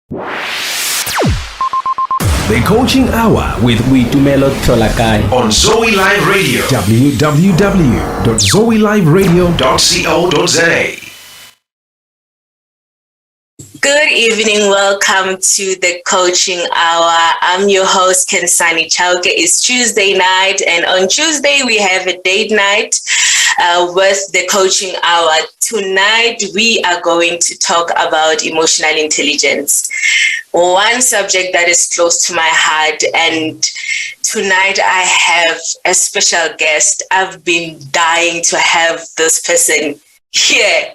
The Coaching Hour with Witumelo Tolakai on Zoe Live Radio. www.zoeliveradio.co.za. Good evening. Welcome to the Coaching Hour. I'm your host, Khensani. It's Tuesday night, and on Tuesday we have a date night with the Coaching Hour. Tonight we are going to talk about emotional intelligence, one subject that is close to my heart. And tonight I have a special guest. I've been dying to have this person here.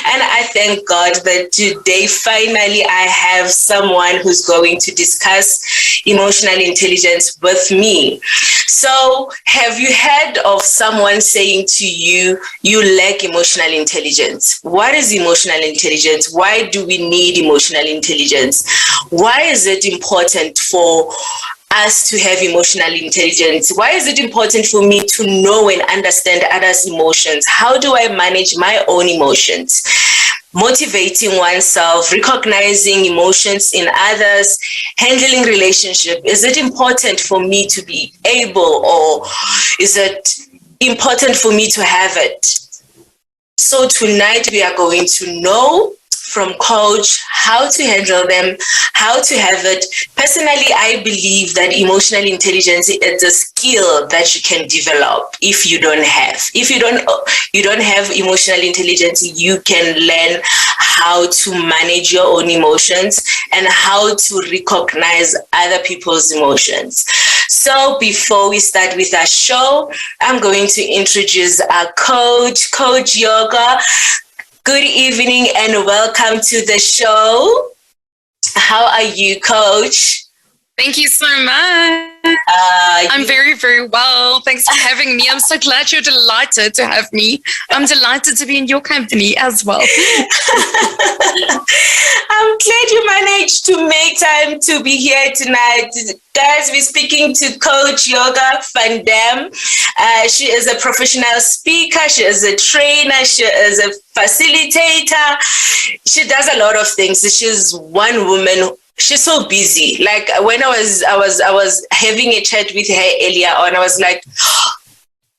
And I thank God that today finally I have someone who's going to discuss emotional intelligence with me. So have you heard of someone saying to you, you lack emotional intelligence? What is emotional intelligence? Why do we need emotional intelligence? Why is it important for us to have emotional intelligence? Why is it important for me to know and understand others' emotions? How do I manage my own emotions? Motivating oneself, recognizing emotions in others, handling relationship. Is it important for me to be able, or is it important for me to have it? So tonight we are going to know from coach how to handle them, how to have it. Personally, I believe that emotional intelligence is a skill that you can develop if you don't have. If you don't have emotional intelligence, you can learn how to manage your own emotions and how to recognize other people's emotions. So before we start with our show, I'm going to introduce our coach, Coach Yoga. Good evening and welcome to the show. How are you, Coach? Thank you so much. I'm very, very well. Thanks for having me. I'm so glad you're delighted to have me. I'm delighted to be in your company as well. I'm glad you managed to make time to be here tonight. Guys, we're speaking to Coach Yoga van Dam. She is a professional speaker. She is a trainer. She is a facilitator. She does a lot of things. She's one woman. She's so busy. Like when I was having a chat with her earlier on, I was like,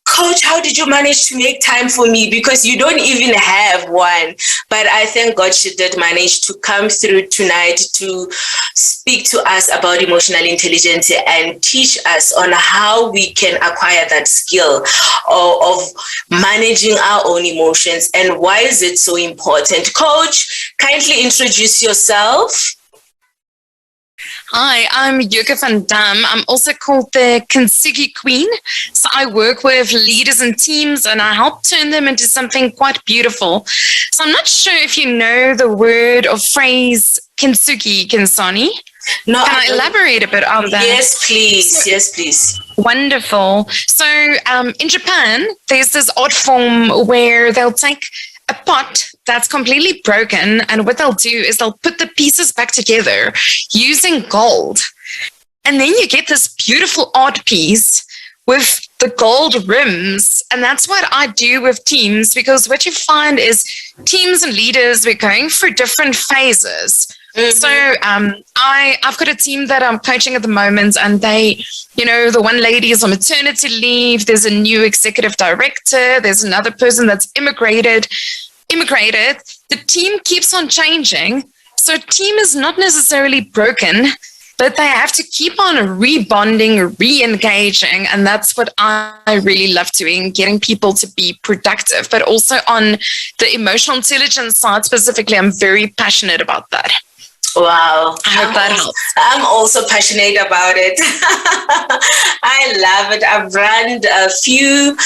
Coach, how did you manage to make time for me? Because you don't even have one. But I thank God she did manage to come through tonight to speak to us about emotional intelligence and teach us on how we can acquire that skill of managing our own emotions and why is it so important. Coach, kindly introduce yourself. Hi, I'm Yoke van Dam. I'm also called the Khensani Queen. So I work with leaders and teams and I help turn them into something quite beautiful. So I'm not sure if you know the word or phrase Khensani. No, can I elaborate a bit on that? Yes, please. Yes, please. Wonderful. So in Japan, there's this art form where they'll take a pot that's completely broken, and what they'll do is they'll put the pieces back together using gold. And then you get this beautiful art piece with the gold rims. And that's what I do with teams, because what you find is teams and leaders, we're going through different phases. Mm-hmm. So I've got a team that I'm coaching at the moment, and they, the one lady is on maternity leave. There's a new executive director. There's another person that's immigrated. The team keeps on changing. So team is not necessarily broken, but they have to keep on rebonding, re-engaging. And that's what I really love doing, getting people to be productive. But also on the emotional intelligence side specifically, I'm very passionate about that. Wow. I hope that helps. I'm also passionate about it. I love it. I've run a few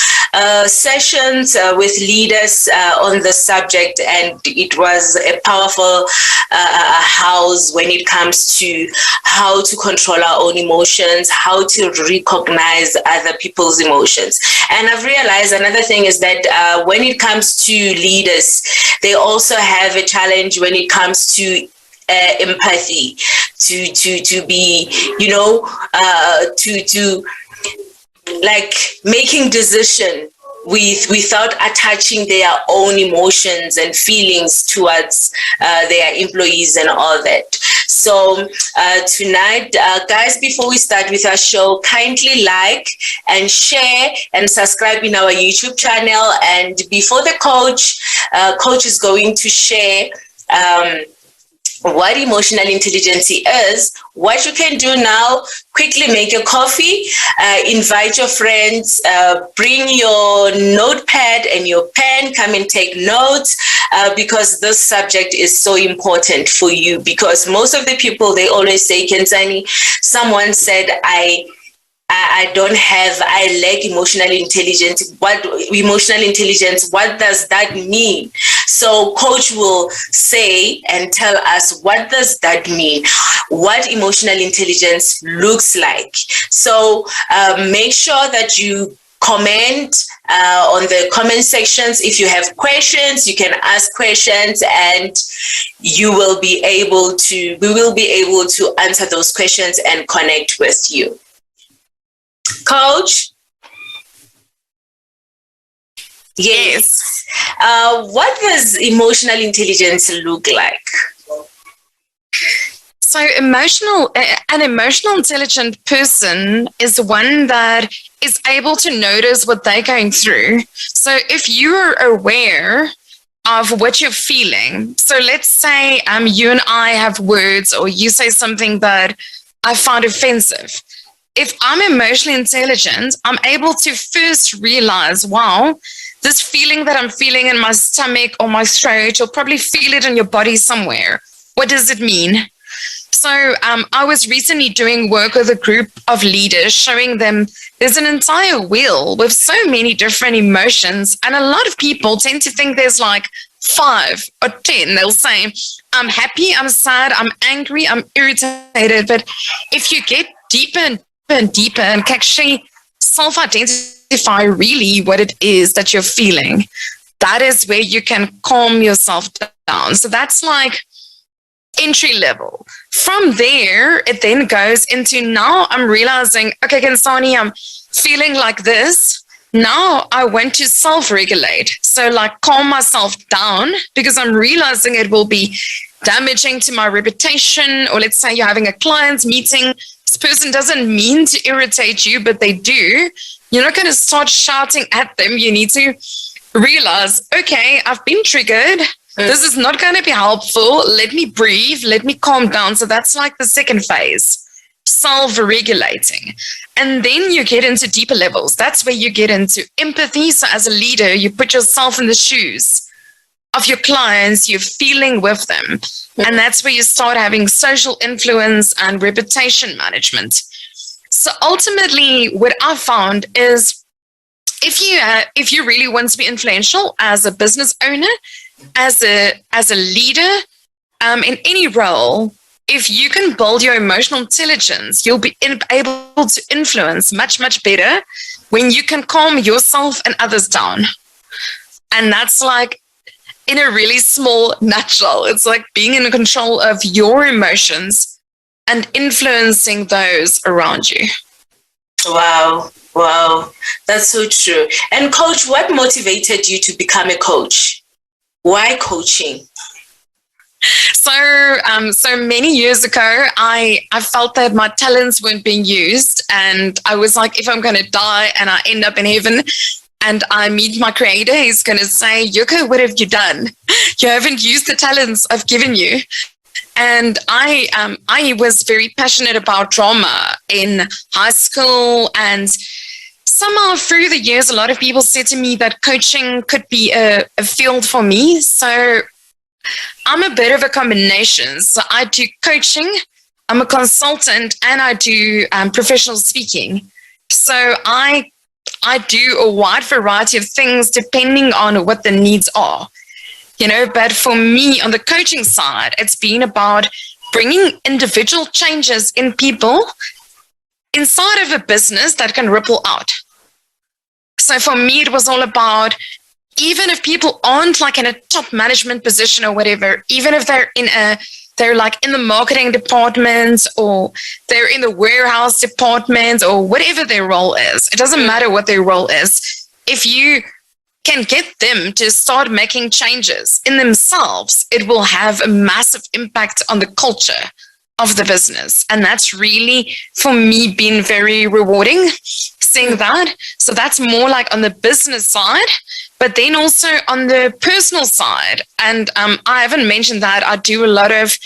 sessions with leaders on the subject, and it was a powerful house when it comes to how to control our own emotions, how to recognize other people's emotions. And I've realized another thing is that when it comes to leaders, they also have a challenge when it comes to empathy, to be, to like making decision without attaching their own emotions and feelings towards their employees and all that. So tonight, guys, before we start with our show, kindly like and share and subscribe in our YouTube channel. And before the coach is going to share what emotional intelligence is, what you can do now: quickly make your coffee, invite your friends, bring your notepad and your pen, come and take notes, because this subject is so important for you. Because most of the people, they always say, Khensani, someone said, I lack emotional intelligence. What emotional intelligence? What does that mean? So coach will say and tell us, what does that mean? What emotional intelligence looks like. So make sure that you comment on the comment sections. If you have questions, you can ask questions, and we will be able to answer those questions and connect with you. Coach? Yes. What does emotional intelligence look like? So an emotional intelligent person is one that is able to notice what they're going through. So if you're aware of what you're feeling, so let's say you and I have words, or you say something that I find offensive. If I'm emotionally intelligent, I'm able to first realize, wow, this feeling that I'm feeling in my stomach or my throat, you'll probably feel it in your body somewhere. What does it mean? So I was recently doing work with a group of leaders, showing them there's an entire wheel with so many different emotions. And a lot of people tend to think there's like 5 or 10. They'll say, I'm happy, I'm sad, I'm angry, I'm irritated. But if you get deeper and deeper and can actually self-identify really what it is that you're feeling, that is where you can calm yourself down. So that's like entry level. From there, it then goes into, now I'm realizing, okay, Khensani, I'm feeling like this. Now I want to self-regulate. So like calm myself down, because I'm realizing it will be damaging to my reputation. Or let's say you're having a client meeting. This person doesn't mean to irritate you, but they do. You're not going to start shouting at them. You need to realize, okay, I've been triggered. This is not going to be helpful. Let me breathe. Let me calm down. So that's like the second phase, self-regulating. And then you get into deeper levels. That's where you get into empathy. So as a leader, you put yourself in the shoes of your clients, you're feeling with them. And that's where you start having social influence and reputation management. So ultimately, what I found is if you really want to be influential as a business owner, as a leader, in any role, if you can build your emotional intelligence, you'll be able to influence much, much better when you can calm yourself and others down. And that's like, in a really small nutshell, it's like being in control of your emotions and influencing those around you. Wow. That's so true. And coach, what motivated you to become a coach? Why coaching? So many years ago, I felt that my talents weren't being used. And I was like, if I'm going to die and I end up in heaven and I meet my creator, he's going to say, Yoko, what have you done? You haven't used the talents I've given you. And I was very passionate about drama in high school. And somehow through the years, a lot of people said to me that coaching could be a field for me. So I'm a bit of a combination. So I do coaching, I'm a consultant, and I do professional speaking. So I do a wide variety of things depending on what the needs are, but for me on the coaching side, it's been about bringing individual changes in people inside of a business that can ripple out. So for me, it was all about, even if people aren't like in a top management position or whatever, even if they're like in the marketing department or they're in the warehouse department or whatever their role is, it doesn't matter what their role is. If you can get them to start making changes in themselves, it will have a massive impact on the culture of the business. And that's really, for me, been very rewarding seeing that. So that's more like on the business side, but then also on the personal side. And I haven't mentioned that I do a lot of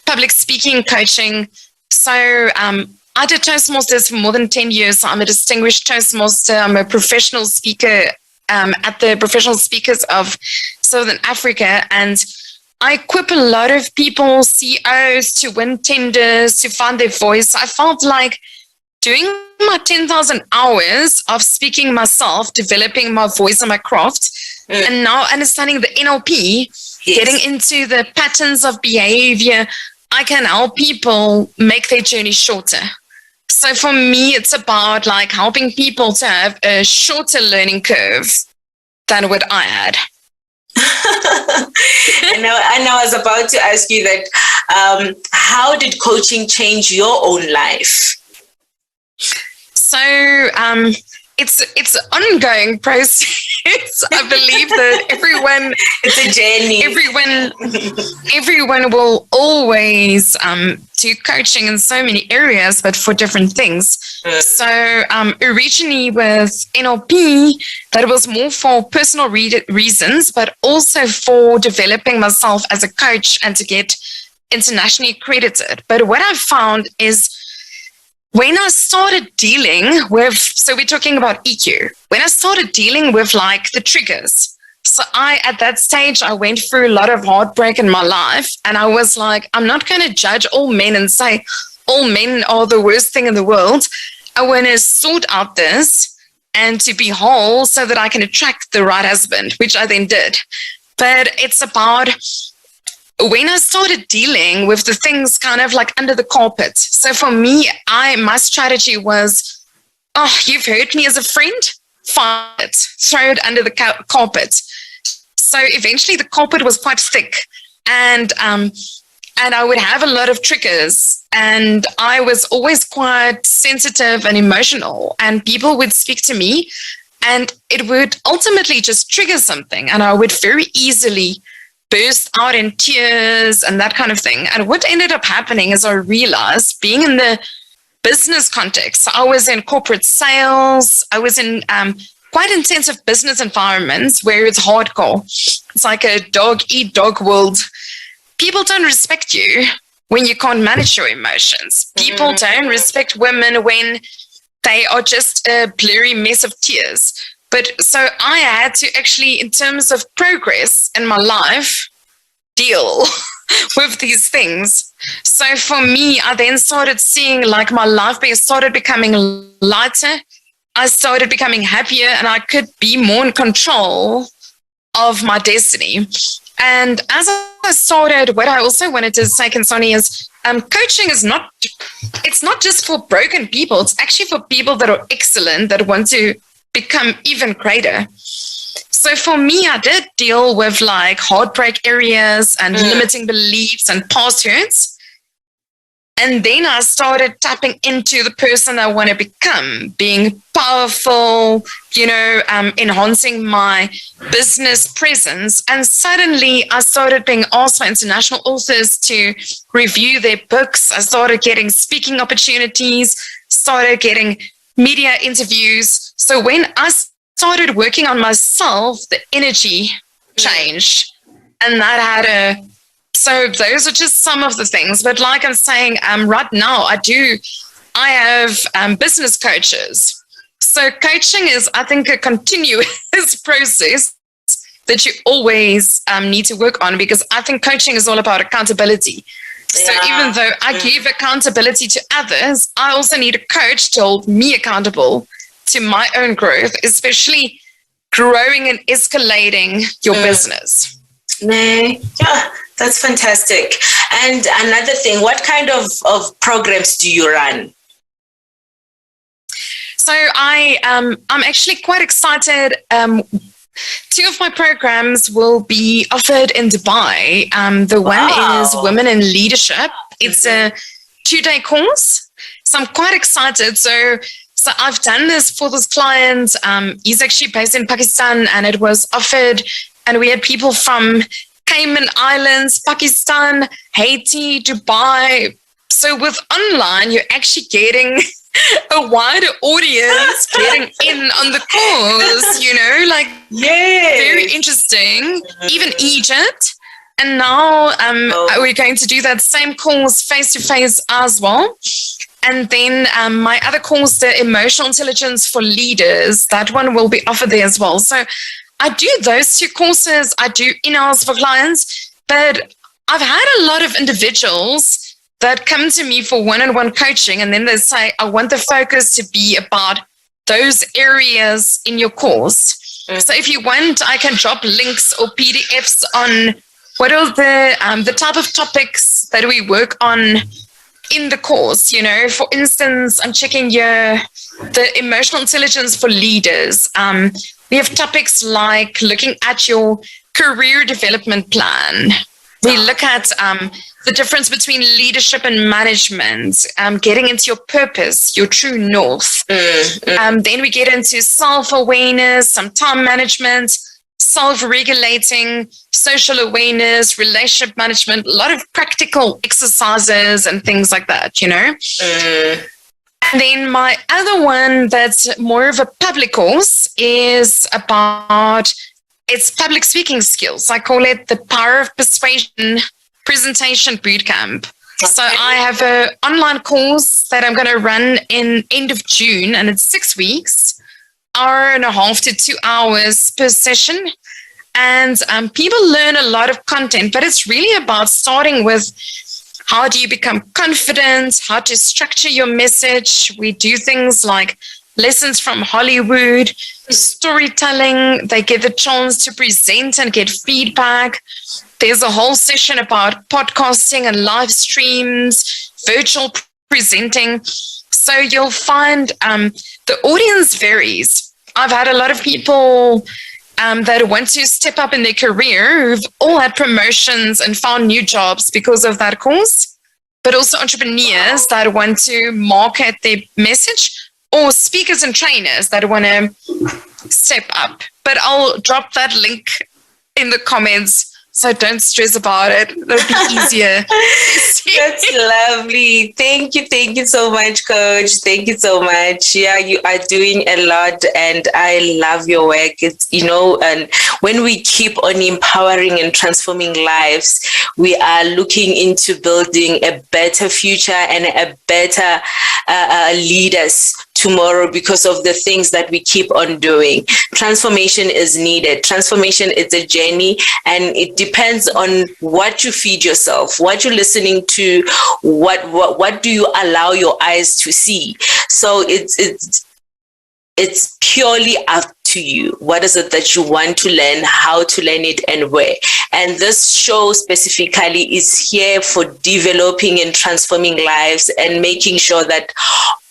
public speaking coaching. So I did Toastmasters for more than 10 years. So I'm a distinguished Toastmaster. I'm a professional speaker at the Professional Speakers of Southern Africa. And I equip a lot of people, CEOs, to win tenders, to find their voice. I felt like doing my 10,000 hours of speaking myself, developing my voice and my craft, and now understanding the NLP, getting into the patterns of behavior, I can help people make their journey shorter. So for me, it's about like helping people to have a shorter learning curve than what I had. And I was about to ask you that, how did coaching change your own life? So it's an ongoing process. I believe that everyone, it's a journey. Everyone will always do coaching in so many areas, but for different things. So originally with NLP, that was more for personal reasons, but also for developing myself as a coach and to get internationally accredited. But what I found is when I started dealing with, so we're talking about EQ, when I started dealing with like the triggers. So at that stage, I went through a lot of heartbreak in my life. And I was like, I'm not going to judge all men and say all men are the worst thing in the world. I want to sort out this and to be whole so that I can attract the right husband, which I then did. But it's about when I started dealing with the things kind of like under the carpet. So for me, my strategy was, you've hurt me as a friend, fine it, throw it under the carpet. So eventually the carpet was quite thick, and I would have a lot of triggers, and I was always quite sensitive and emotional, and people would speak to me and it would ultimately just trigger something, and I would very easily burst out in tears and that kind of thing. And what ended up happening is I realized, being in the business context, I was in corporate sales, I was in quite intensive business environments where it's hardcore. It's like a dog-eat-dog world. People don't respect you when you can't manage your emotions. People don't respect women when they are just a blurry mess of tears. But so I had to actually, in terms of progress in my life, deal with these things. So for me, I then started seeing like my life started becoming lighter. I started becoming happier, and I could be more in control of my destiny. And as I started, what I also wanted to say, Khensani, is coaching is it's not just for broken people. It's actually for people that are excellent, that want to become even greater. So for me, I did deal with like heartbreak areas and limiting beliefs and past hurts. And then I started tapping into the person I want to become, being powerful, enhancing my business presence. And suddenly I started being asked by international authors to review their books. I started getting speaking opportunities, started getting media interviews. So when I started working on myself, the energy changed, and that had so those are just some of the things. But like I'm saying, right now I have business coaches. So coaching is, I think, a continuous process that you always need to work on, because I think coaching is all about accountability. So even though I give accountability to others, I also need a coach to hold me accountable to my own growth, especially growing and escalating your business. Yeah, that's fantastic. And another thing, what kind of programs do you run? So I'm actually quite excited. 2 of my programs will be offered in Dubai. The one is Women in Leadership. It's a 2-day course. So I'm quite excited. So So I've done this for this client. He's actually based in Pakistan, and it was offered, and we had people from Cayman Islands, Pakistan, Haiti, Dubai. So with online, you're actually getting a wider audience getting in on the course, like very interesting. Even Egypt. And now we're going to do that same course face-to-face as well. And then my other course, the Emotional Intelligence for Leaders, that one will be offered there as well. So I do those two courses. I do in-house for clients, but I've had a lot of individuals that come to me for one-on-one coaching, and then they say, I want the focus to be about those areas in your course. So if you want, I can drop links or PDFs on what are the type of topics that we work on in the course. For instance, I'm checking here the Emotional Intelligence for Leaders. We have topics like looking at your career development plan. We look at the difference between leadership and management, getting into your purpose, your true north. Then we get into self-awareness, some time management, self-regulating, social awareness, relationship management, a lot of practical exercises and things like that, And then my other one that's more of a public course is about its public speaking skills. I call it the Power of Persuasion Presentation Bootcamp. So I have an online course that I'm going to run in end of June, and it's 6 weeks, 1.5 to 2 hours per session. And people learn a lot of content, but it's really about starting with how do you become confident, how to structure your message. We do things like lessons from Hollywood, storytelling. They get the chance to present and get feedback. There's a whole session about podcasting and live streams, virtual presenting. So you'll find the audience varies. I've had a lot of people that want to step up in their career who've all had promotions and found new jobs because of that course, but also entrepreneurs that want to market their message, or speakers and trainers that want to step up. But I'll drop that link in the comments, so don't stress about it. It'll be easier. That's lovely. Thank you so much, Coach. Thank you so much. Yeah, you are doing a lot, and I love your work. It's, and when we keep on empowering and transforming lives, we are looking into building a better future and a better leaders tomorrow because of the things that we keep on doing. Transformation is needed. Transformation is a journey, and it depends on what you feed yourself, what you're listening to, what do you allow your eyes to see. So it's purely up to you. What is it that you want to learn, how to learn it, and where? And this show specifically is here for developing and transforming lives and making sure that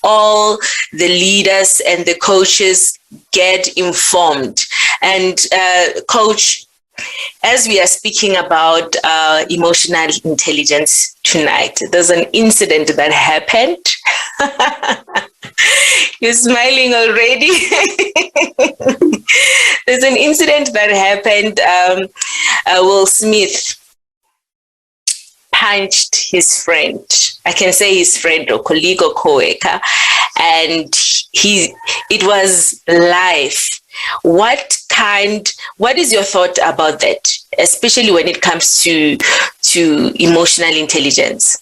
all the leaders and the coaches get informed. And Coach, as we are speaking about emotional intelligence tonight, there's an incident that happened. You're smiling already. There's an incident that happened. Will Smith punched his friend. I can say his friend or colleague or co-worker, and it was live. What is your thought about that, especially when it comes to emotional intelligence?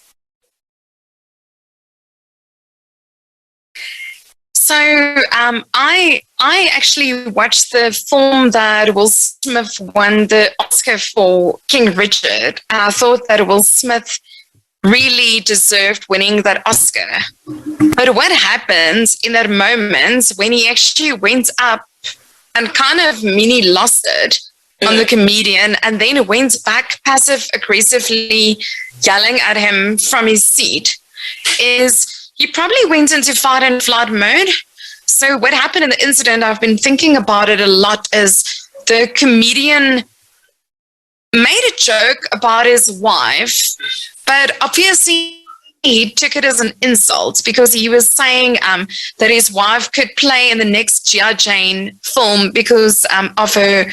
So I actually watched the film that Will Smith won the Oscar for, King Richard, and I thought that Will Smith really deserved winning that Oscar. But what happened in that moment when he actually went up and kind of mini lost it on the comedian, and then went back passive aggressively yelling at him from his seat, is he probably went into fight and flight mode. So what happened in the incident, I've been thinking about it a lot, is the comedian made a joke about his wife, but obviously he took it as an insult because he was saying that his wife could play in the next G.I. Jane film because of her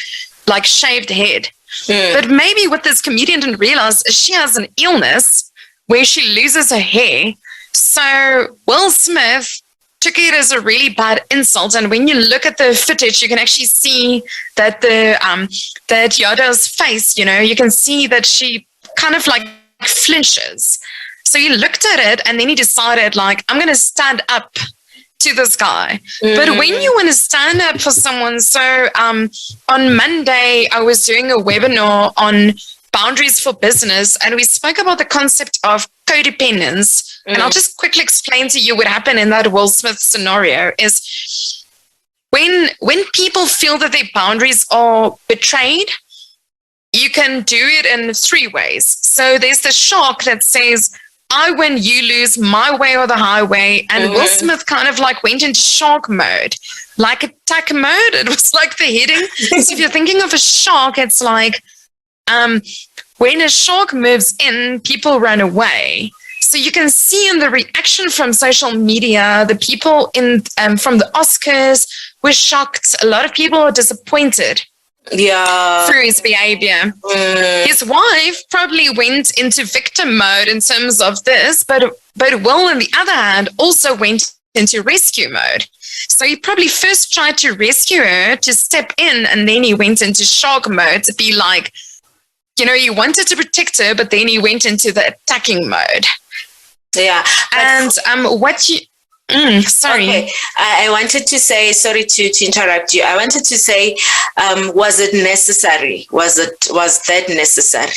like shaved head. But maybe what this comedian didn't realize is she has an illness where she loses her hair. So Will Smith took it as a really bad insult, and when you look at the footage, you can actually see that that Yoda's face. You can see that she kind of like flinches. So he looked at it, and then he decided, like, I'm going to stand up to this guy. But when you want to stand up for someone, so on Monday, I was doing a webinar on boundaries for business, and we spoke about the concept of codependence. And I'll just quickly explain to you what happened in that Will Smith scenario is when people feel that their boundaries are betrayed, you can do it in 3 ways. So there's the shark that says, I win, you lose, my way or the highway. And Will Smith kind of like went into shark mode, like attack mode. It was like the heading. So if you're thinking of a shark, it's like when a shark moves in, people run away. So you can see in the reaction from social media, the people from the Oscars were shocked. A lot of people are disappointed through his behavior. His wife probably went into victim mode in terms of this, but Will, on the other hand, also went into rescue mode. So he probably first tried to rescue her, to step in, and then he went into shark mode to be like, he wanted to protect her, but then he went into the attacking mode. Yeah. And what you... sorry. Okay. I wanted to say, sorry to interrupt you. I wanted to say, was it necessary? Was that necessary?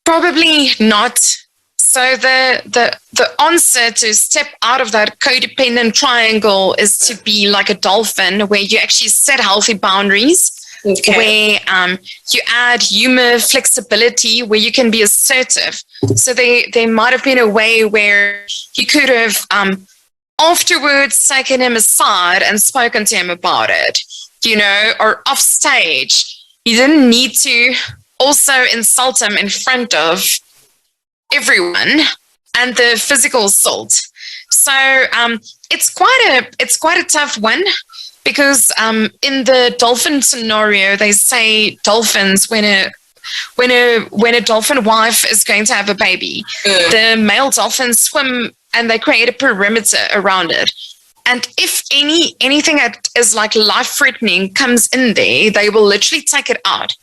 Probably not. So the answer to step out of that codependent triangle is to be like a dolphin, where you actually set healthy boundaries. Okay. Where you add humor, flexibility, where you can be assertive. So there might have been a way where you could have afterwards taken him aside and spoken to him about it, or off stage. You didn't need to also insult him in front of everyone, and the physical assault. So it's quite a tough one. Because in the dolphin scenario, they say dolphins, when a dolphin wife is going to have a baby, the male dolphins swim and they create a perimeter around it. And if anything that is like life-threatening comes in there, they will literally take it out.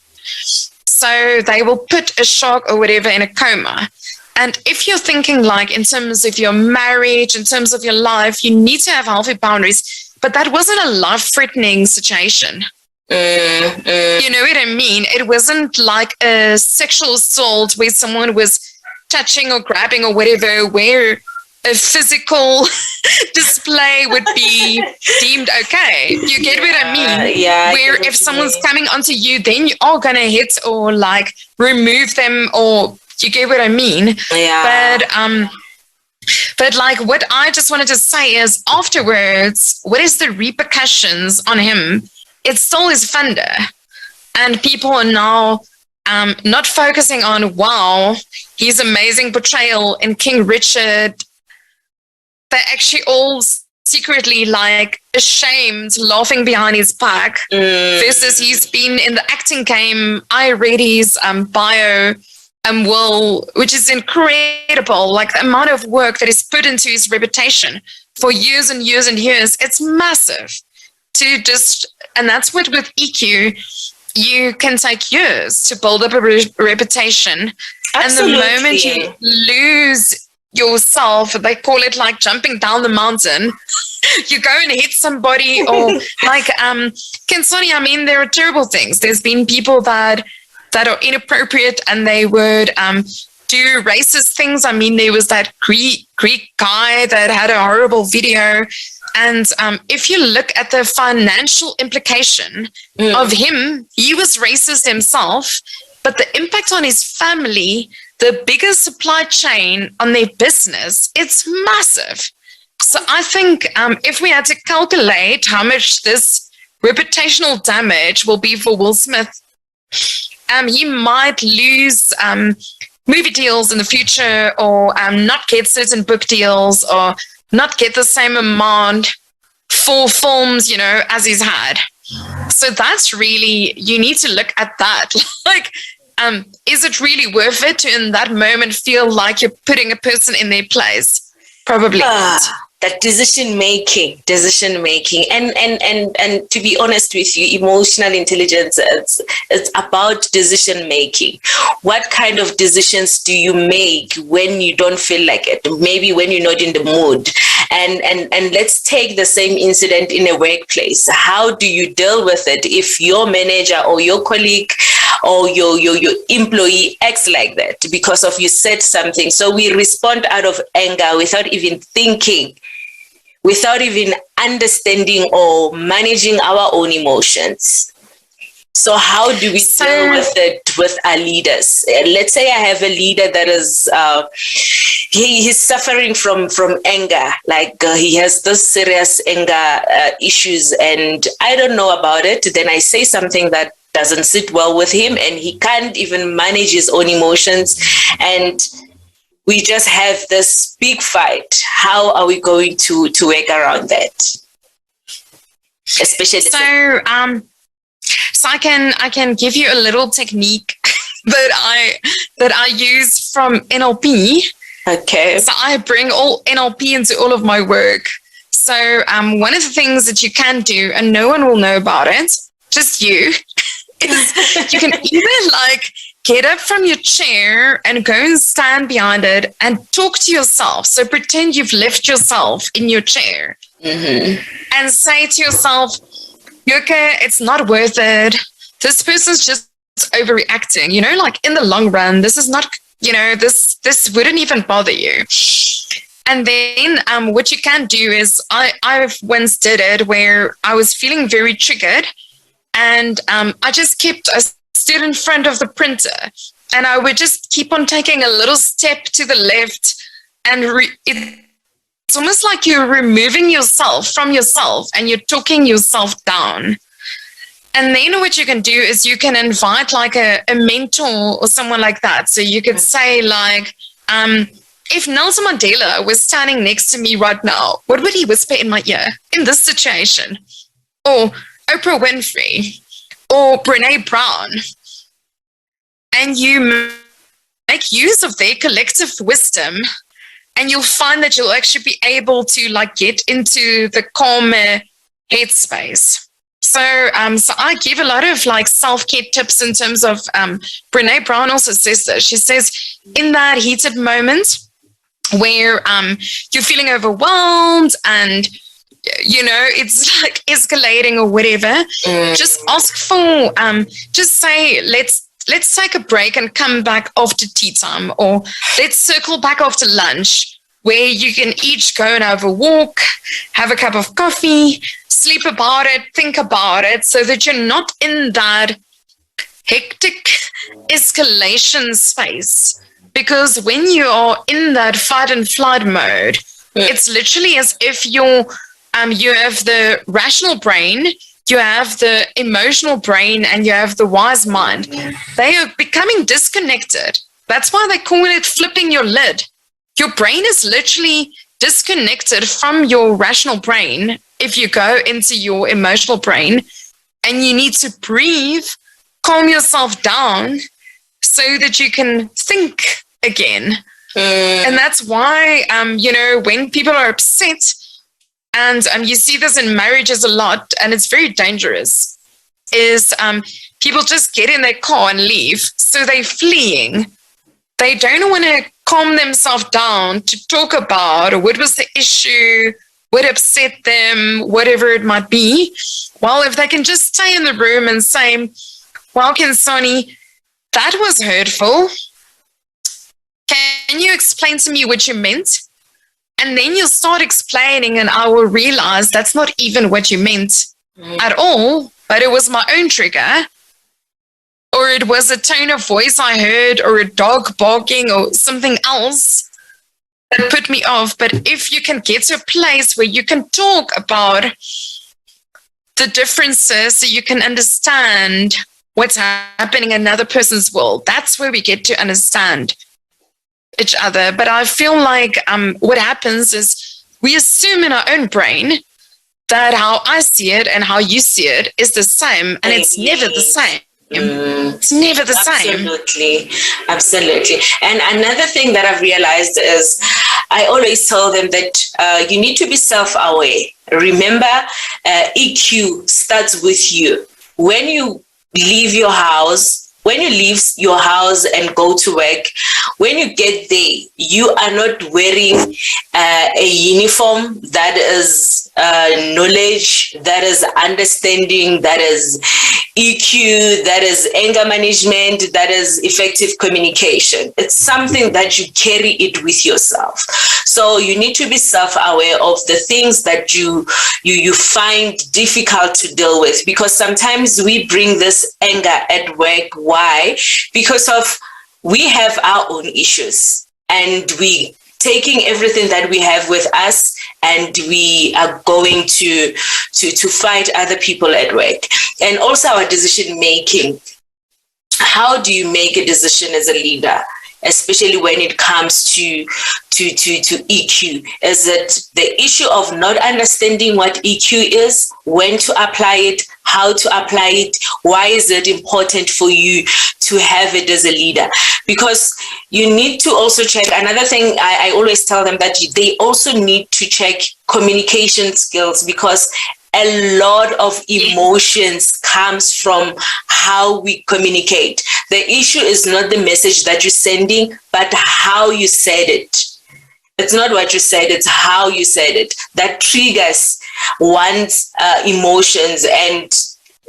So they will put a shark or whatever in a coma. And if you're thinking like in terms of your marriage, in terms of your life, you need to have healthy boundaries. But that wasn't a life-threatening situation. You know what I mean? It wasn't like a sexual assault where someone was touching or grabbing or whatever, where a physical display would be deemed okay. You get what I mean? Yeah. Where if someone's coming onto you, then you are going to hit or like remove them, or you get what I mean? Yeah. But like what I just wanted to say is afterwards, what is the repercussions on him? It's still his funder. And people are now not focusing on, wow, his amazing portrayal in King Richard. They're actually all secretly like ashamed, laughing behind his back. Versus he's been in the acting game. I read his bio. Will, which is incredible, like the amount of work that is put into his reputation for years and years and years, it's massive and that's what with EQ, you can take years to build up a reputation. Absolutely. And the moment you lose yourself, they call it like jumping down the mountain, you go and hit somebody or like, Khensani, I mean, there are terrible things. There's been people that are inappropriate and they would do racist things. I mean, there was that Greek guy that had a horrible video. And if you look at the financial implication of him, he was racist himself, but the impact on his family, the bigger supply chain on their business, it's massive. So I think if we had to calculate how much this reputational damage will be for Will Smith, he might lose movie deals in the future, or not get certain book deals, or not get the same amount for films, as he's had. So that's really, you need to look at that. Like, is it really worth it to in that moment feel like you're putting a person in their place? Probably not. That decision making, and to be honest with you, emotional intelligence, it's about decision making. What kind of decisions do you make when you don't feel like it? Maybe when you're not in the mood. And let's take the same incident in a workplace. How do you deal with it if your manager or your colleague or your employee acts like that because of you said something? So we respond out of anger without even thinking, without even understanding or managing our own emotions. So how do we deal with it with our leaders? Let's say I have a leader that is, he's suffering from anger, like he has this serious anger issues, and I don't know about it. Then I say something that doesn't sit well with him, and he can't even manage his own emotions, and we just have this big fight. How are we going to work around that? Especially so I can give you a little technique that I use from NLP. Okay. So I bring all NLP into all of my work. So one of the things that you can do, and no one will know about it, just you, is you can either like get up from your chair and go and stand behind it and talk to yourself. So pretend you've left yourself in your chair and say to yourself, Yoke, it's not worth it. This person's just overreacting. Like in the long run, this is not, this wouldn't even bother you. And then what you can do is I once did it where I was feeling very triggered, and I just stood in front of the printer, and I would just keep on taking a little step to the left, and it's almost like you're removing yourself from yourself and you're talking yourself down. And then what you can do is you can invite like a mentor or someone like that. So you could say like, if Nelson Mandela was standing next to me right now, what would he whisper in my ear in this situation? Or Oprah Winfrey or Brene Brown. And you make use of their collective wisdom, and you'll find that you'll actually be able to like get into the calmer headspace. So I give a lot of like self-care tips in terms of Brene Brown also says this. She says in that heated moment where you're feeling overwhelmed and it's like escalating or whatever, just ask for just say let's take a break and come back after tea time, or let's circle back after lunch, where you can each go and have a walk, have a cup of coffee, sleep about it, think about it, so that you're not in that hectic escalation space. Because when you are in that fight and flight mode, it's literally as if you have the rational brain, you have the emotional brain, and you have the wise mind. They are becoming disconnected. That's why they call it flipping your lid. Your brain is literally disconnected from your rational brain if you go into your emotional brain, and you need to breathe, calm yourself down so that you can think again. And that's why, when people are upset, and you see this in marriages a lot, and it's very dangerous, is people just get in their car and leave. So they're fleeing. They don't want to calm themselves down to talk about what was the issue, what upset them, whatever it might be. Well, if they can just stay in the room and say, well, Khensani, that was hurtful. Can you explain to me what you meant? And then you'll start explaining, and I will realize that's not even what you meant at all, but it was my own trigger, or it was a tone of voice I heard, or a dog barking, or something else that put me off. But if you can get to a place where you can talk about the differences so you can understand what's happening in another person's world, that's where we get to understand each other. But I feel like what happens is we assume in our own brain that how I see it and how you see it is the same, and it's never the same. It's never the same. Absolutely. And another thing that I've realized is I always tell them that you need to be self-aware. Remember, EQ starts with you. When you leave your house, and go to work, when you get there, you are not wearing a uniform that is knowledge, that is understanding, that is EQ, that is anger management, that is effective communication. It's something that you carry it with yourself. So you need to be self-aware of the things that you find difficult to deal with, because sometimes we bring this anger at work. Why? Because we have our own issues, and we taking everything that we have with us, and we are going to fight other people at work. And also our decision making. How do you make a decision as a leader, especially when it comes to EQ? Is it the issue of not understanding what EQ is, when to apply it, how to apply it? Why is it important for you to have it as a leader? Because you need to also check. Another thing I always tell them, that they also need to check communication skills, because a lot of emotions comes from how we communicate. The issue is not the message that you're sending, but how you said it. It's not what you said, it's how you said it that triggers one's emotions, and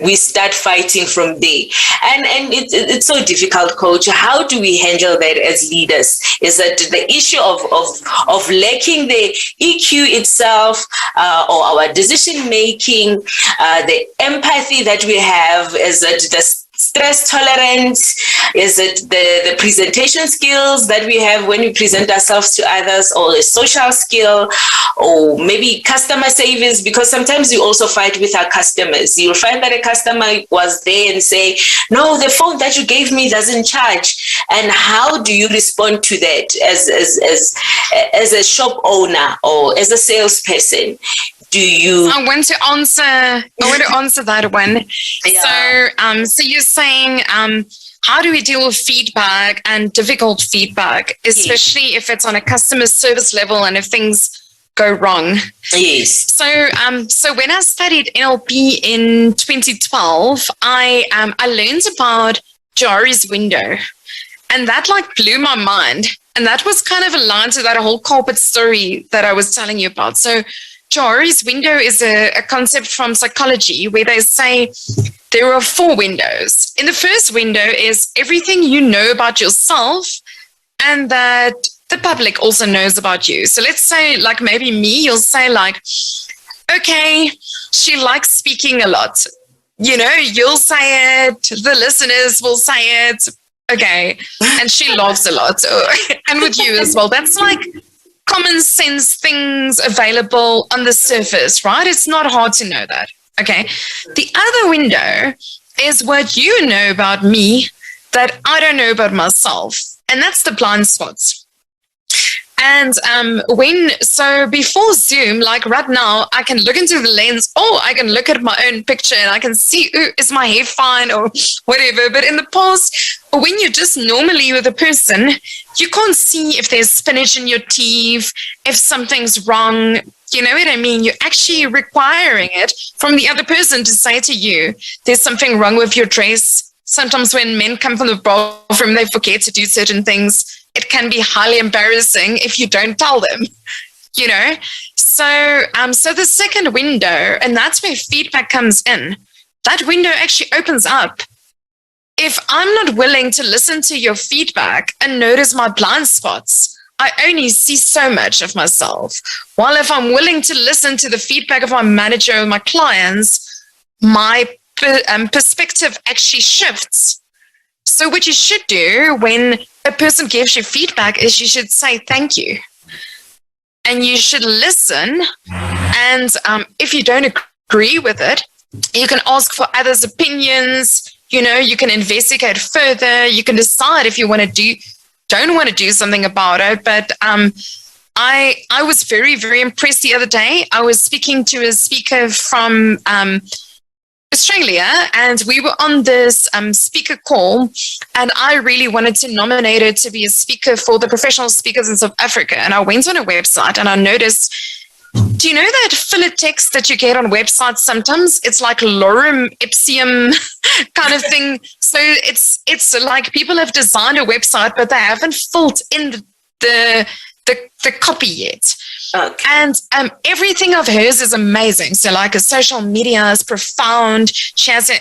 we start fighting from there. And it's so difficult, coach. How do we handle that as leaders? Is that the issue of lacking the EQ itself, or our decision making, the empathy that we have? Is that the stress tolerance? Is it the presentation skills that we have when we present ourselves to others, or a social skill, or maybe customer service? Because sometimes we also fight with our customers. You'll find that a customer was there and say, no, the phone that you gave me doesn't charge. And how do you respond to that as a shop owner or as a salesperson? I want to answer that one. Yeah. So you're saying, how do we deal with feedback and difficult feedback, especially if it's on a customer service level and if things go wrong? Yes. So when I studied NLP in 2012, I learned about Jari's window, and that blew my mind. And that was kind of aligned to that whole corporate story that I was telling you about. So Jari's window is a concept from psychology where they say there are 4 windows. In the first window is everything you know about yourself and that the public also knows about you. So let's say, maybe me, you'll say okay, she likes speaking a lot. You'll say it, the listeners will say it, okay, and she laughs a lot. And with you as well, that's common sense things available on the surface, right? It's not hard to know that. Okay. The other window is what you know about me that I don't know about myself. And that's the blind spots. And before Zoom, right now, I can look into the lens, I can look at my own picture and I can see, is my hair fine or whatever. But in the past, when you're just normally with a person, you can't see if there's spinach in your teeth, if something's wrong. You know what I mean? You're actually requiring it from the other person to say to you, there's something wrong with your dress. Sometimes when men come from the bathroom, they forget to do certain things. It can be highly embarrassing if you don't tell them, So the second window, and that's where feedback comes in, that window actually opens up. If I'm not willing to listen to your feedback and notice my blind spots, I only see so much of myself. While if I'm willing to listen to the feedback of my manager or my clients, my perspective actually shifts. So what you should do when a person gives you feedback is you should say thank you. And you should listen. And if you don't agree with it, you can ask for others' opinions. You can investigate further. You can decide if you want to don't want to do something about it. But I was very, very impressed the other day. I was speaking to a speaker from Australia, and we were on this speaker call, and I really wanted to nominate her to be a speaker for the professional speakers in South Africa. And I went on a website and I noticed, do you know that filler text that you get on websites sometimes? It's like lorem ipsum kind of thing. So it's like people have designed a website, but they haven't filled in the copy yet. Okay. And everything of hers is amazing. So like her social media is profound. She has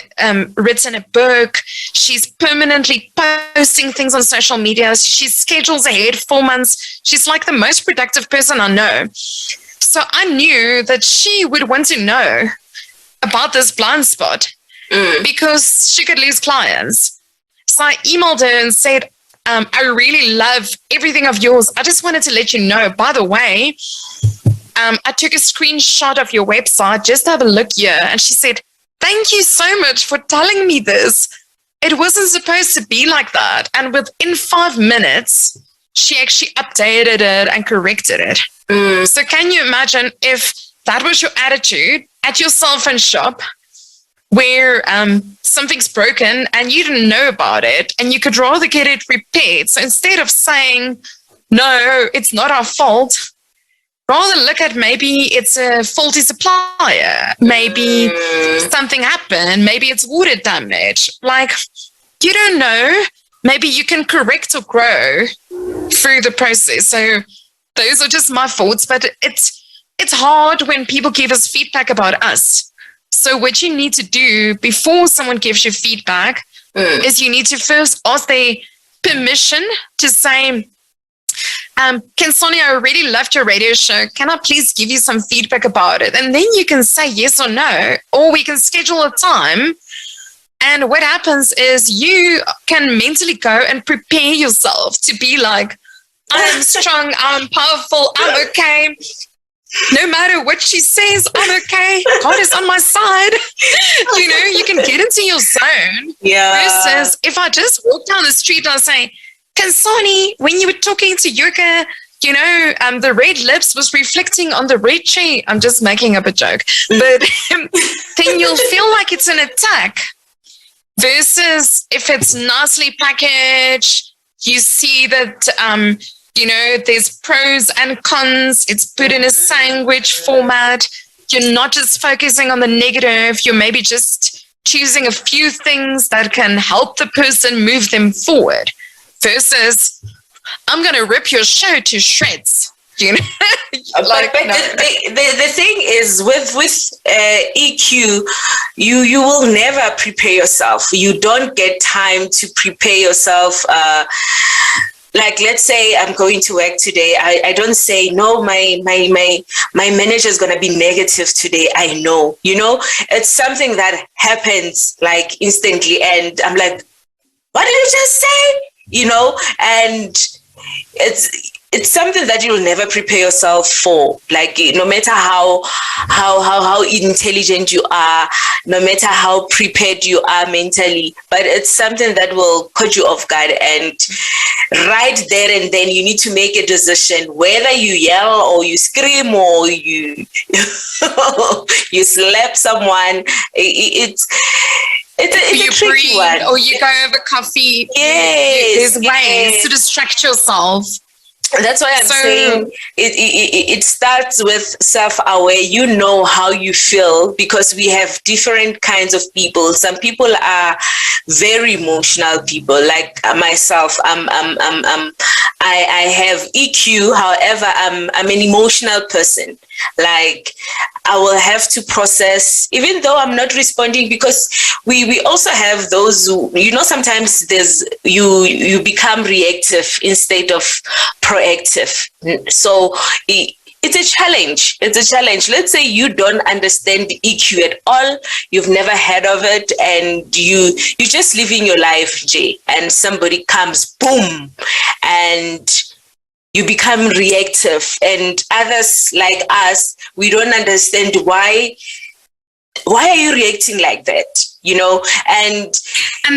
written a book. She's permanently posting things on social media. She schedules ahead 4 months. She's like the most productive person I know. So I knew that she would want to know about this blind spot because she could lose clients. So I emailed her and said, I really love everything of yours. I just wanted to let you know, by the way, I took a screenshot of your website. Just have a look here. And she said, thank you so much for telling me this. It wasn't supposed to be like that. And within 5 minutes, she actually updated it and corrected it. So can you imagine if that was your attitude at your cell phone shop, where something's broken and you didn't know about it and you could rather get it repaired. So instead of saying, no, it's not our fault, rather look at maybe it's a faulty supplier, maybe something happened, maybe it's water damage. Like, you don't know, maybe you can correct or grow through the process. So those are just my thoughts, but it's hard when people give us feedback about us. So what you need to do before someone gives you feedback is you need to first ask their permission to say, Khensani, I really loved your radio show. Can I please give you some feedback about it? And then you can say yes or no, or we can schedule a time. And what happens is you can mentally go and prepare yourself to be like, I'm strong, I'm powerful, I'm okay. No matter what she says, I'm okay. God is on my side. You know, you can get into your zone. Yeah. Versus if I just walk down the street and I say, Khensani, when you were talking to Yoga, you know, the red lips was reflecting on the red chair. I'm just making up a joke. But then you'll feel like it's an attack. Versus if it's nicely packaged, you see that you know, there's pros and cons. It's put in a sandwich format. You're not just focusing on the negative. You're maybe just choosing a few things that can help the person move them forward. Versus, I'm going to rip your show to shreds. You know? But no. the thing is with EQ, you will never prepare yourself. You don't get time to prepare yourself. Like, let's say I'm going to work today. I don't say, no, my manager is going to be negative today. I know, you know, it's something that happens like instantly. And I'm like, what did you just say? You know, and it's something that you'll never prepare yourself for. Like, no matter how intelligent you are, no matter how prepared you are mentally, but it's something that will put you off guard. And right there and then you need to make a decision whether you yell or you scream or you you slap someone. It's a tricky one. Or you go over coffee. Yes, there's ways to distract yourself. That's why I'm saying it starts with self-aware. You know how you feel, because we have different kinds of people. Some people are very emotional people, like myself. I have EQ. However, I'm an emotional person. Like, I will have to process, even though I'm not responding, because we also have those who, you know, sometimes there's you become reactive instead of proactive. So it's a challenge. Let's say you don't understand the EQ at all. You've never heard of it, and you're just living your life, Jay, and somebody comes, boom, and you become reactive. And others like us, we don't understand why are you reacting like that? and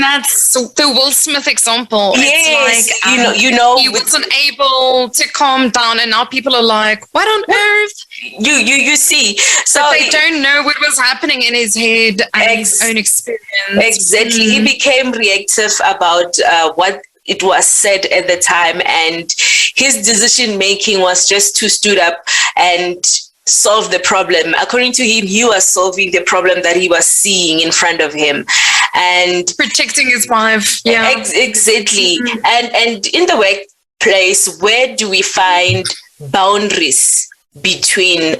that's the Will Smith example. yes, it's like, he wasn't able to calm down, and now people are like, what on earth? You see, so but they don't know what was happening in his head and his own experience. Exactly. He became reactive about what it was said at the time, and his decision making was just to stood up and solve the problem. According to him, he was solving the problem that he was seeing in front of him and protecting his wife. Yeah, exactly. And in the workplace, where do we find boundaries between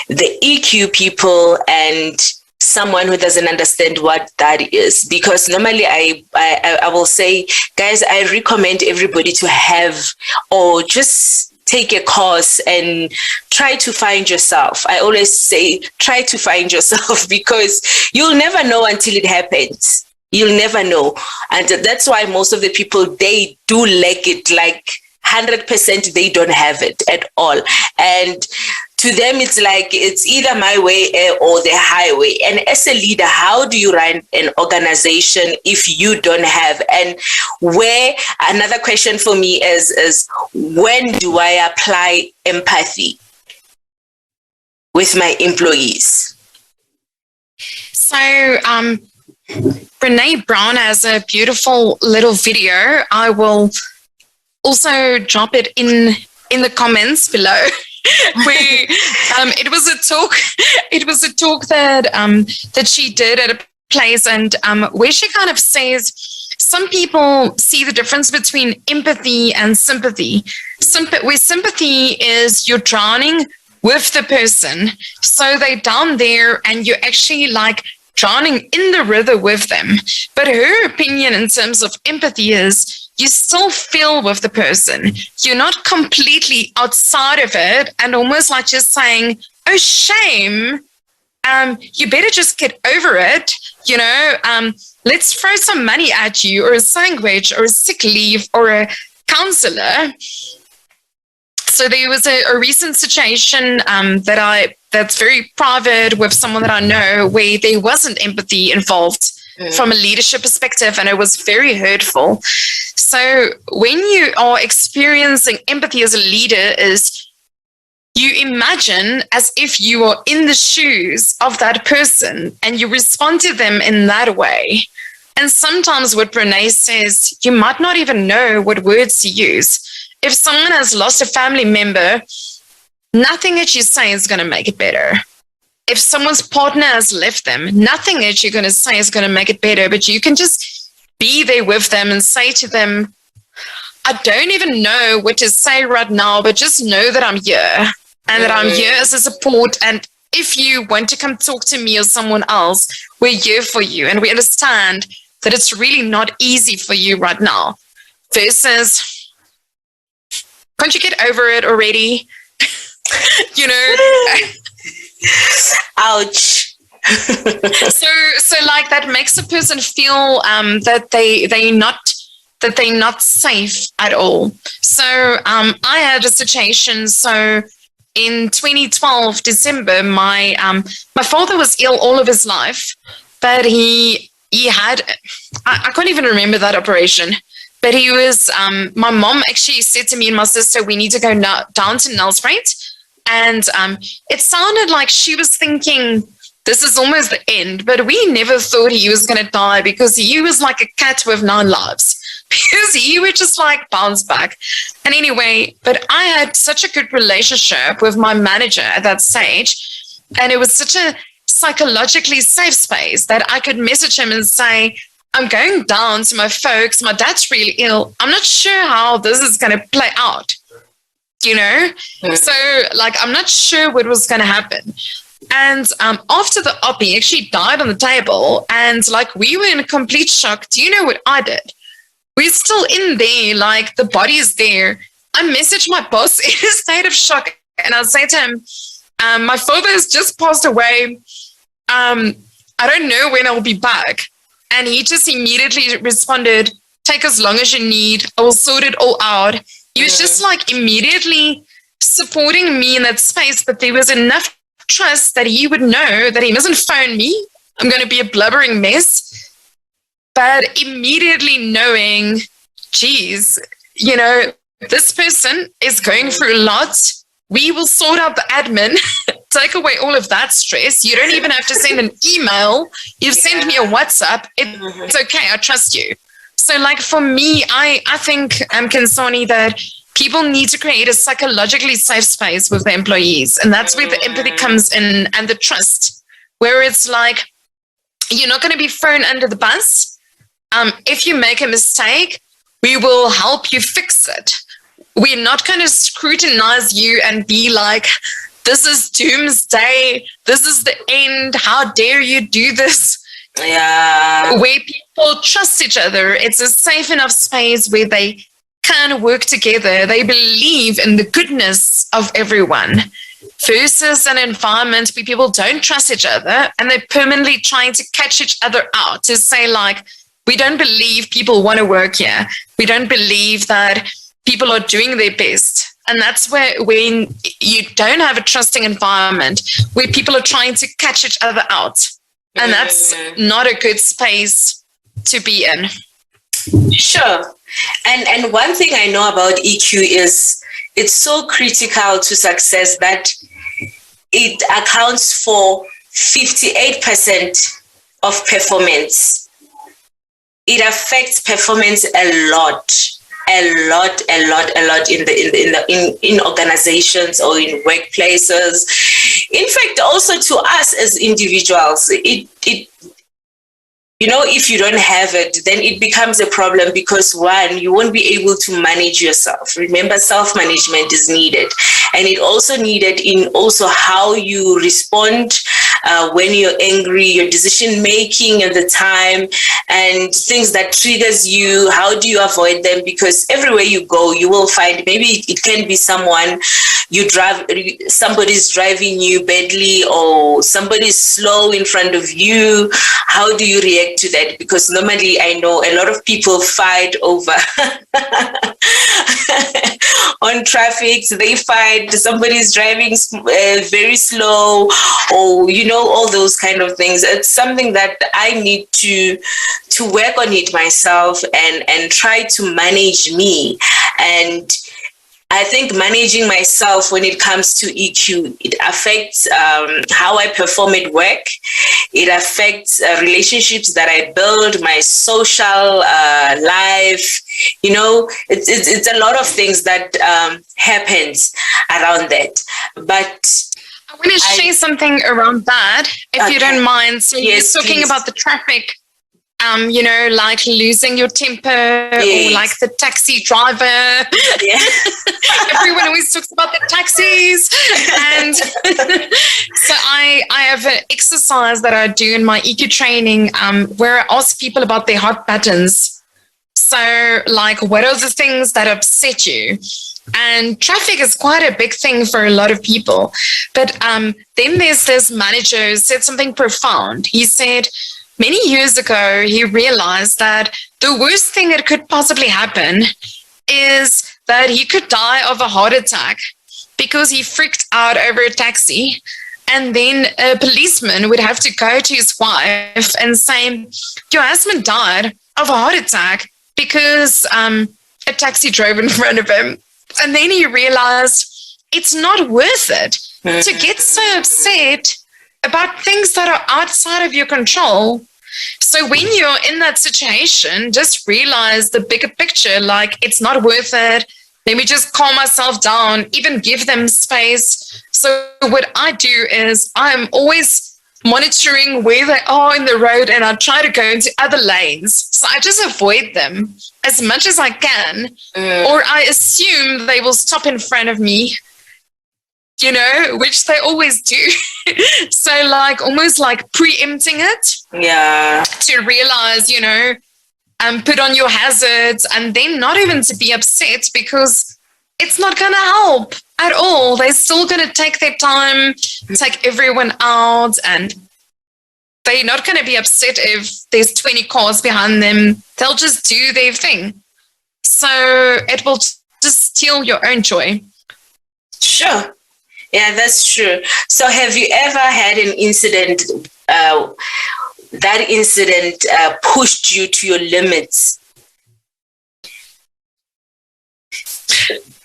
the EQ people and someone who doesn't understand what that is? Because normally I will say, guys, I recommend everybody to have or just take a course and try to find yourself. I always say, try to find yourself, because you'll never know until it happens. You'll never know. And that's why most of the people, they do lack it, like 100%, they don't have it at all. And to them, it's like, it's either my way or the highway. And as a leader, how do you run an organization if you don't have? And where, another question for me is when do I apply empathy with my employees? So, Brene Brown has a beautiful little video. I will also drop it in the comments below. Where it was a talk that she did at a place, and where she kind of says some people see the difference between empathy and sympathy. Where sympathy is you're drowning with the person, so they're down there and you're actually like drowning in the river with them. But her opinion in terms of empathy is you still feel with the person. You're not completely outside of it and almost like just saying, oh, shame, you better just get over it. Let's throw some money at you, or a sandwich, or a sick leave, or a counselor. So there was a recent situation that's very private with someone that I know, where there wasn't empathy involved from a leadership perspective, and it was very hurtful. So when you are experiencing empathy as a leader, is you imagine as if you are in the shoes of that person and you respond to them in that way. And sometimes what Brene says, you might not even know what words to use. If someone has lost a family member, nothing that you say is going to make it better. If someone's partner has left them, nothing that you're going to say is going to make it better, but you can just be there with them and say to them, I don't even know what to say right now, but just know that I'm here and that I'm here as a support. And if you want to come talk to me or someone else, we're here for you. And we understand that it's really not easy for you right now. Versus, can't you get over it already? Ouch. so like that makes a person feel that they're not safe at all. So I had a situation. So in 2012 December, my father was ill all of his life, but he had, I can't even remember that operation. But he was, my mom actually said to me and my sister, we need to go down to Nelspruit. And it sounded like she was thinking, this is almost the end. But we never thought he was going to die, because he was like a cat with 9 lives. Because he would just like bounce back. And anyway, but I had such a good relationship with my manager at that stage. And it was such a psychologically safe space that I could message him and say, I'm going down to my folks. My dad's really ill. I'm not sure how this is going to play out. So like, I'm not sure what was going to happen. And after the op, he actually died on the table. And like, we were in complete shock. Do you know what I did? We're still in there, like the body is there. I messaged my boss in a state of shock. And I say to him, my father has just passed away. I don't know when I'll be back. And he just immediately responded, take as long as you need. I will sort it all out. He was just like immediately supporting me in that space, but there was enough trust that he would know that he mustn't phone me I'm going to be a blubbering mess. But immediately knowing, geez, you know, this person is going through a lot. We will sort out the admin, take away all of that stress. You don't even have to send an email. You've sent me a WhatsApp. It's okay. I trust you. So like for me, I think, Khensani, that people need to create a psychologically safe space with their employees. And that's where the empathy comes in and the trust, where it's like, you're not going to be thrown under the bus. If you make a mistake, we will help you fix it. We're not going to scrutinize you and be like, this is doomsday. This is the end. How dare you do this? Yeah. Where people trust each other. It's a safe enough space where they can work together. They believe in the goodness of everyone versus an environment where people don't trust each other and they're permanently trying to catch each other out to say like, we don't believe people want to work here. We don't believe that people are doing their best. And that's where when you don't have a trusting environment where people are trying to catch each other out. And that's not a good space to be in. Sure. And one thing I know about EQ is it's so critical to success that it accounts for 58% of performance. It affects performance a lot in organizations or in workplaces. In fact, also to us as individuals, it you know, if you don't have it, then it becomes a problem because one, you won't be able to manage yourself. Remember, self-management is needed. And it also needed in also how you respond when you're angry, your decision making at the time, and things that triggers you. How do you avoid them? Because everywhere you go, you will find, maybe it can be someone somebody's driving you badly, or somebody's slow in front of you. How do you react to that? Because normally I know a lot of people fight over on traffic. So they fight, somebody's driving very slow, or you know, all those kind of things. It's something that I need to work on it myself and try to manage me. And I think managing myself when it comes to EQ, it affects how I perform at work. It affects relationships that I build, my social life. You know, it's a lot of things that happens around that. But I want to share something around that, if you don't mind. So yes, you're talking please. about the traffic. You know, like losing your temper, yes. or like the taxi driver. Yeah. Everyone always talks about the taxis. And so I have an exercise that I do in my EQ training where I ask people about their hot buttons. So like, what are the things that upset you? And traffic is quite a big thing for a lot of people. But then there's this manager who said something profound. He said, many years ago, he realized that the worst thing that could possibly happen is that he could die of a heart attack because he freaked out over a taxi. And then a policeman would have to go to his wife and say, your husband died of a heart attack because a taxi drove in front of him. And then he realized it's not worth it to get so upset about things that are outside of your control. So when you're in that situation, just realize the bigger picture, like it's not worth it. Let me just calm myself down, even give them space. So what I do is I'm always monitoring where they are in the road, and I try to go into other lanes. So I just avoid them as much as I can, or I assume they will stop in front of me, you know, which they always do. So like almost like preempting it. Yeah. To realize, you know, put on your hazards, and then not even to be upset because it's not going to help at all. They're still going to take their time, take everyone out, and they're not going to be upset if there's 20 cars behind them. They'll just do their thing. So it will just steal your own joy. Sure. Yeah, that's true. So have you ever had an incident that incident pushed you to your limits?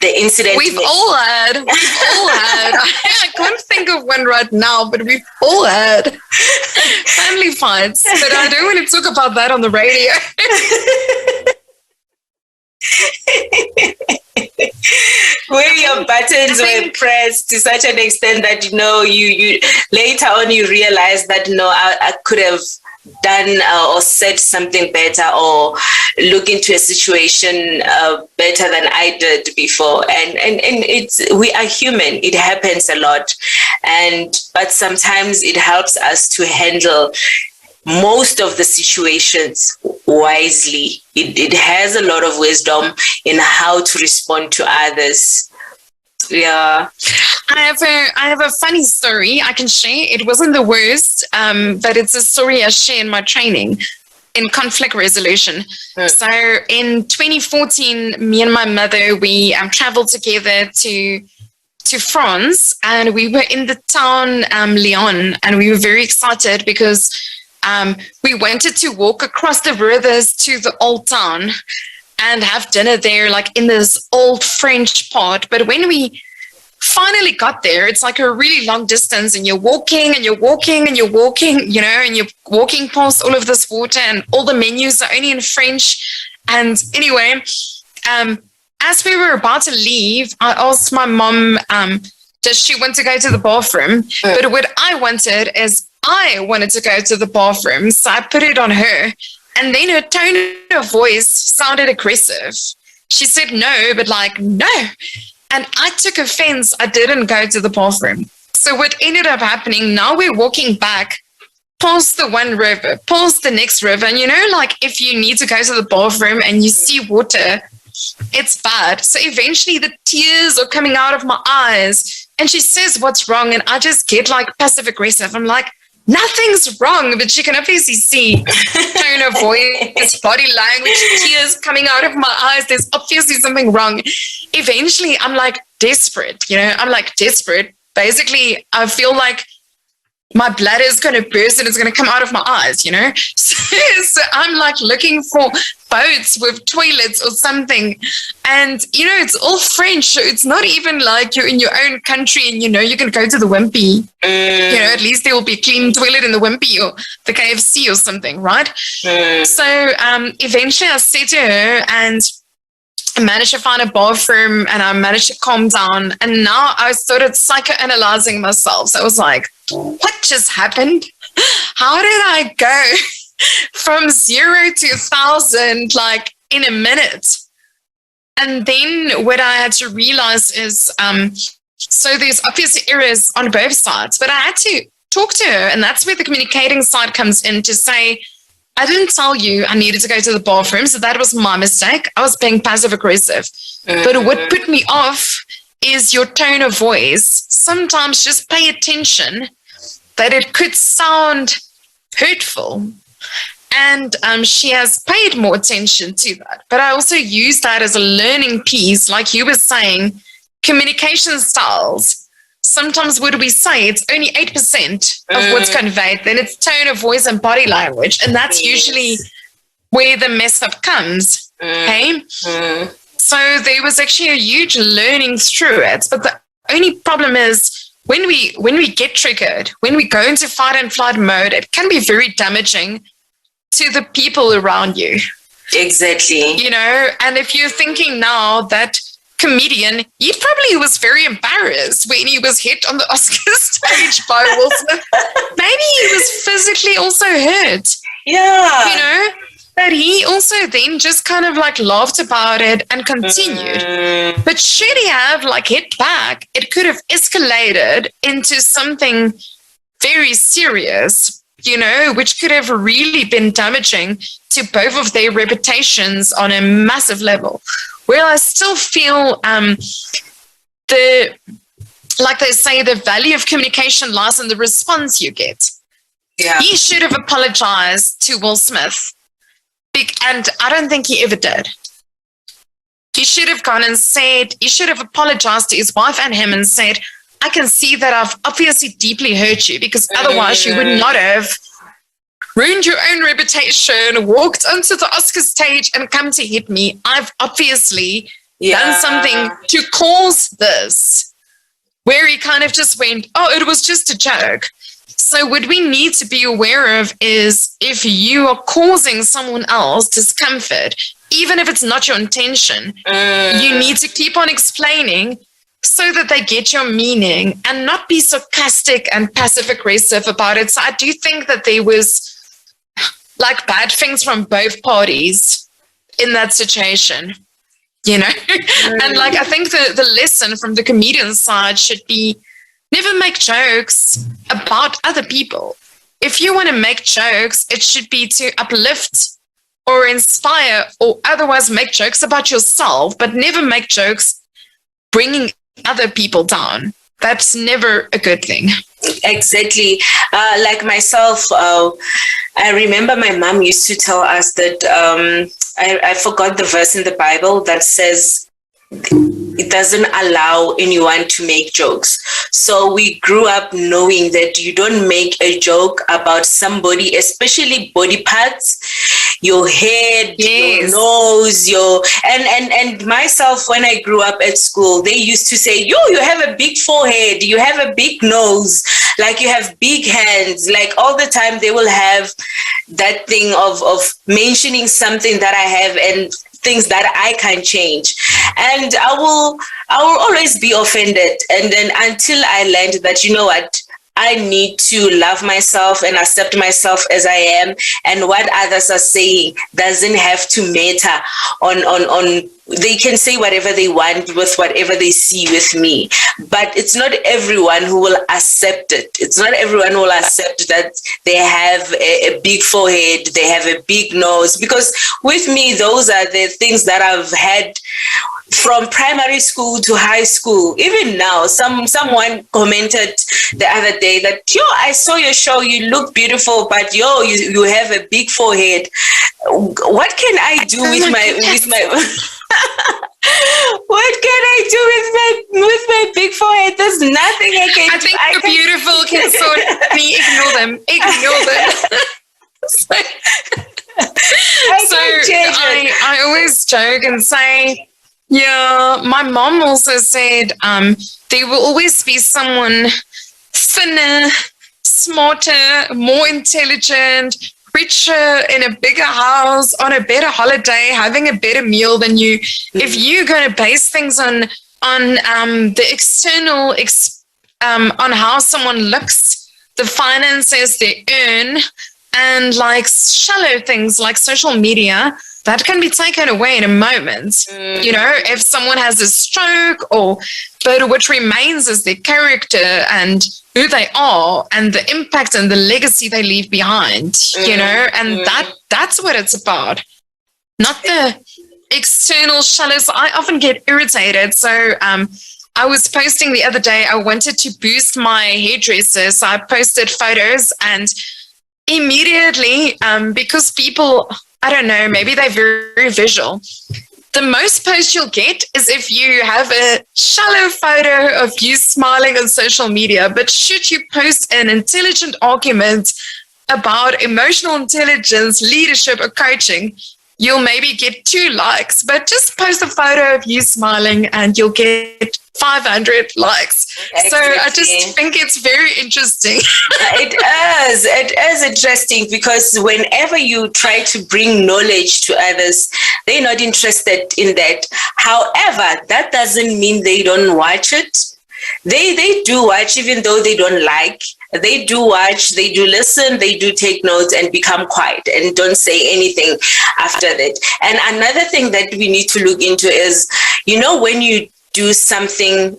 The incident we've all had. I can't think of one right now, but we've all had family fights. But I don't want to talk about that on the radio. Where your buttons were pressed to such an extent that you later on you realize that I could have done or said something better or look into a situation better than I did before, and we are human. It happens a lot, but sometimes it helps us to handle most of the situations wisely. It has a lot of wisdom in how to respond to others. Yeah. I have a funny story I can share. It wasn't the worst, but it's a story I share in my training in conflict resolution. So in 2014, me and my mother, we traveled together to France, and we were in the town Lyon, and we were very excited because we wanted to walk across the rivers to the old town and have dinner there, like in this old French part. But when we finally got there, it's like a really long distance, and you're walking and you're walking and you're walking, and you're walking past all of this water, and all the menus are only in French. And anyway, as we were about to leave, I asked my mom, does she want to go to the bathroom? But what I wanted is I wanted to go to the bathroom, so I put it on her. And then her tone of voice sounded aggressive. She said no, but no. And I took offense. I didn't go to the bathroom. So what ended up happening, now we're walking back past the one river, past the next river. And if you need to go to the bathroom and you see water, it's bad. So eventually the tears are coming out of my eyes. And she says, what's wrong? And I just get passive aggressive. I'm like, nothing's wrong, but you can obviously see tone of voice, body language, tears coming out of my eyes. There's obviously something wrong. Eventually, I'm desperate, desperate. Basically, I feel like my bladder is going to burst and it's going to come out of my eyes, So I'm looking for boats with toilets or something. And, it's all French. So it's not even you're in your own country and, you can go to the Wimpy. At least there will be a clean toilet in the Wimpy or the KFC or something, right? So eventually I said to her, and I managed to find a bathroom, and I managed to calm down. And now I started psychoanalyzing myself. So I was like, what just happened? How did I go from 0 to 1,000 in a minute? And then what I had to realize is, so there's obvious errors on both sides, but I had to talk to her, and that's where the communicating side comes in to say, I didn't tell you I needed to go to the bathroom, so that was my mistake. I was being passive aggressive. But what put me off is your tone of voice. Sometimes just pay attention that it could sound hurtful. And she has paid more attention to that. But I also use that as a learning piece, like you were saying, communication styles. Sometimes what do we say? It's only 8% of what's conveyed. Then it's tone of voice and body language. And that's usually where the mess up comes. Okay? So there was actually a huge learning through it. But the only problem is when we get triggered, when we go into fight and flight mode, it can be very damaging to the people around you. Exactly. And if you're thinking now that comedian, he probably was very embarrassed when he was hit on the Oscar stage by Will Smith. Maybe he was physically also hurt. Yeah. But he also then just kind of laughed about it and continued. But should he have hit back, it could have escalated into something very serious, which could have really been damaging to both of their reputations on a massive level. Well, I still feel they say, the value of communication lies in the response you get. Yeah. He should have apologized to Will Smith, and I don't think he ever did. He should have gone and said, he should have apologized to his wife and him and said, I can see that I've obviously deeply hurt you, because otherwise you would not have ruined your own reputation, walked onto the Oscar stage and come to hit me. I've obviously done something to cause this. Where he kind of just went, oh, it was just a joke. So what we need to be aware of is if you are causing someone else discomfort, even if it's not your intention, you need to keep on explaining so that they get your meaning and not be sarcastic and passive-aggressive about it. So I do think that there was like bad things from both parties in that situation, you know? And like, I think the lesson from the comedian side should be never make jokes about other people. If you want to make jokes, it should be to uplift or inspire or otherwise make jokes about yourself, but never make jokes bringing other people down. That's never a good thing. Exactly. Like myself, I remember my mom used to tell us that I forgot the verse in the Bible that says it doesn't allow anyone to make jokes. So we grew up knowing that you don't make a joke about somebody, especially body parts, your head, your nose, and myself, when I grew up at school, they used to say, you have a big forehead, you have a big nose, like you have big hands. Like all the time they will have that thing of mentioning something that I have and things that I can change. And I will always be offended. And then until I learned that, you know what, I need to love myself and accept myself as I am. And what others are saying doesn't have to matter on they can say whatever they want with whatever they see with me. But it's not everyone who will accept it. It's not everyone who will accept that they have a big forehead, they have a big nose. Because with me, those are the things that I've had from primary school to high school. Even now, someone commented the other day that, I saw your show, you look beautiful, but you have a big forehead. What can I do with my what can I do with my big forehead? There's nothing I can do. I think you're beautiful, Khensani. Ignore them. I always joke and say, my mom also said there will always be someone thinner, smarter, more intelligent, richer, in a bigger house, on a better holiday, having a better meal than you. If you're going to base things on the external, on how someone looks, the finances they earn, and like shallow things like social media, that can be taken away in a moment. You know, if someone has a stroke, but what remains is their character and who they are and the impact and the legacy they leave behind, you know, and that's what it's about, not the external shallows. I often get irritated. So I was posting the other day, I wanted to boost my hairdresser. So I posted photos and immediately, because people, I don't know, maybe they're very visual. The most posts you'll get is if you have a shallow photo of you smiling on social media. But should you post an intelligent argument about emotional intelligence, leadership, or coaching, you'll maybe get 2 likes. But just post a photo of you smiling and you'll get 500 likes. Exactly. So I just think it's very interesting. It is interesting because whenever you try to bring knowledge to others, they're not interested in that. However, that doesn't mean they don't watch it. They do watch, even though they don't like. They do watch, they do listen, they do take notes and become quiet and don't say anything after that. And another thing that we need to look into is, when you do something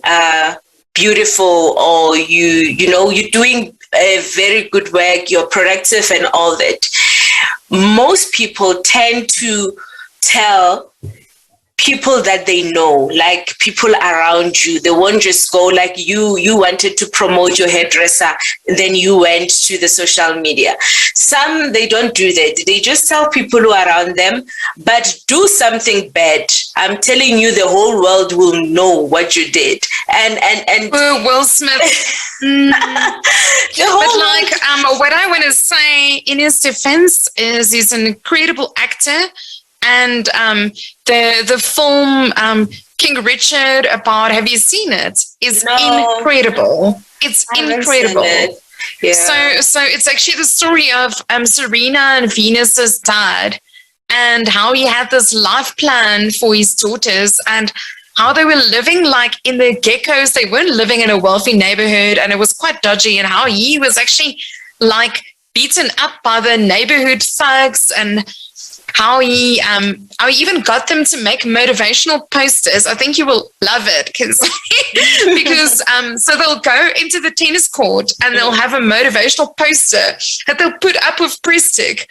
beautiful, or you're doing a very good work, you're productive and all that, most people tend to tell people that they know, like people around you. They won't just go like you wanted to promote your hairdresser, then you went to the social media. Some, they don't do that. They just tell people who are around them, but do something bad. I'm telling you, the whole world will know what you did. And Will Smith. But like, what I want to say in his defense is he's an incredible actor. And the film King Richard, about, have you seen it? Is incredible. It's incredible. Yeah. So it's actually the story of Serena and Venus's dad, and how he had this life plan for his daughters, and how they were living like in the geckos. They weren't living in a wealthy neighborhood, and it was quite dodgy, and how he was actually like beaten up by the neighborhood thugs, and how he even got them to make motivational posters. I think you will love it because so they'll go into the tennis court and they'll have a motivational poster that they'll put up with Prestic,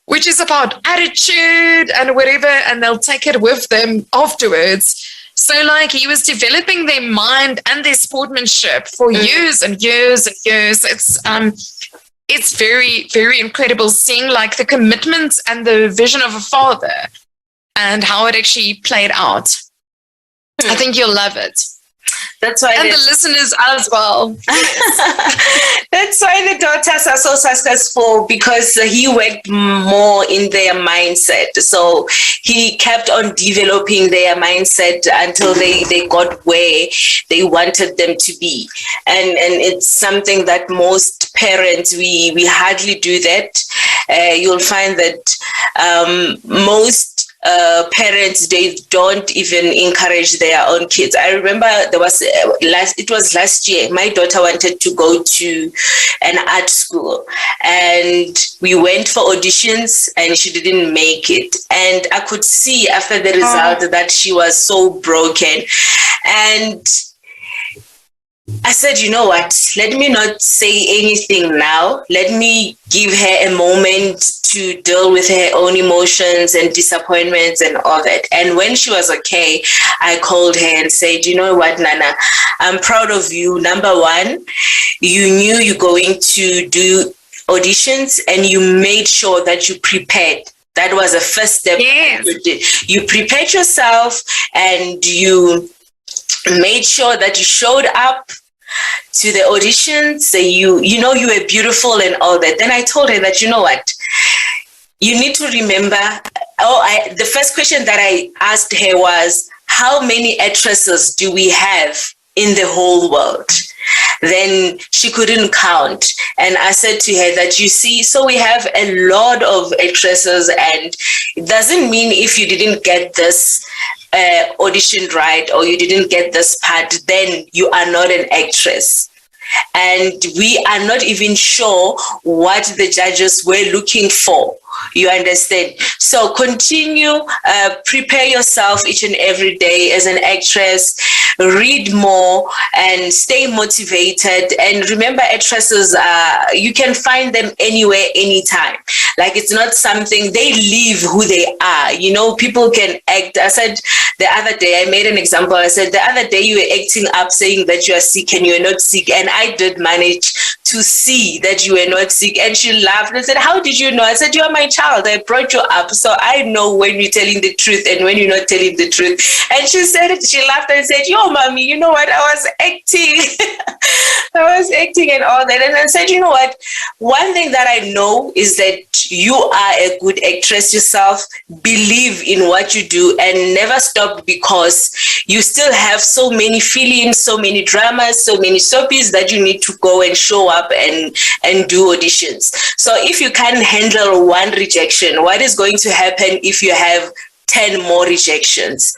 which is about attitude and whatever, and they'll take it with them afterwards. So like, he was developing their mind and their sportsmanship for years and years and years. It's very, very incredible seeing like the commitment and the vision of a father and how it actually played out. I think you'll love it. That's why the listeners as well. That's why the daughters are so successful, because he worked more in their mindset. So he kept on developing their mindset until they got where they wanted them to be. And it's something that most parents, we hardly do that. You'll find that most parents, they don't even encourage their own kids. I remember it was last year, my daughter wanted to go to an art school, and we went for auditions and she didn't make it. And I could see after the result that she was so broken. And I said, you know what, let me not say anything now. Let me give her a moment to deal with her own emotions and disappointments and all that. And when she was okay, I called her and said, you know what, Nana, I'm proud of you. Number one, you knew you're going to do auditions and you made sure that you prepared. That was the first step. Yes. You did. You prepared yourself and you made sure that you showed up to the auditions. You know you were beautiful and all that. Then I told her that, you know what, you need to remember. The first question that I asked her was, how many actresses do we have in the whole world? Then she couldn't count. And I said to her that, you see, so we have a lot of actresses, and it doesn't mean if you didn't get this audition right or you didn't get this part, then you are not an actress. And we are not even sure what the judges were looking for. You understand? So continue, prepare yourself each and every day as an actress, read more and stay motivated. And remember, actresses, you can find them anywhere, anytime. Like, it's not something, they live who they are. You know, people can act. I said the other day, I made an example. I said, the other day you were acting up saying that you are sick and you are not sick. And I did manage to see that you were not sick. And she laughed and said, how did you know? I said, you are my child. I brought you up. So I know when you're telling the truth and when you're not telling the truth. And she said, she laughed and said, yo, mommy, you know what? I was acting. I was acting and all that. And I said, you know what? One thing that I know is that you are a good actress yourself. Believe in what you do and never stop, because you still have so many feelings, so many dramas, so many soapies that you need to go and show up and do auditions. So if you can't handle one rejection, what is going to happen if you have 10 more rejections?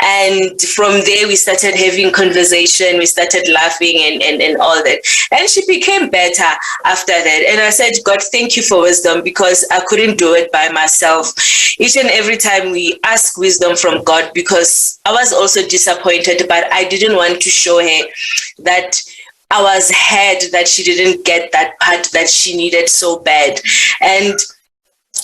And from there, we started having conversation, we started laughing and all that. And she became better after that. And I said, God, thank you for wisdom, because I couldn't do it by myself. Each and every time we ask wisdom from God, because I was also disappointed, but I didn't want to show her that I was hurt that she didn't get that part that she needed so bad. And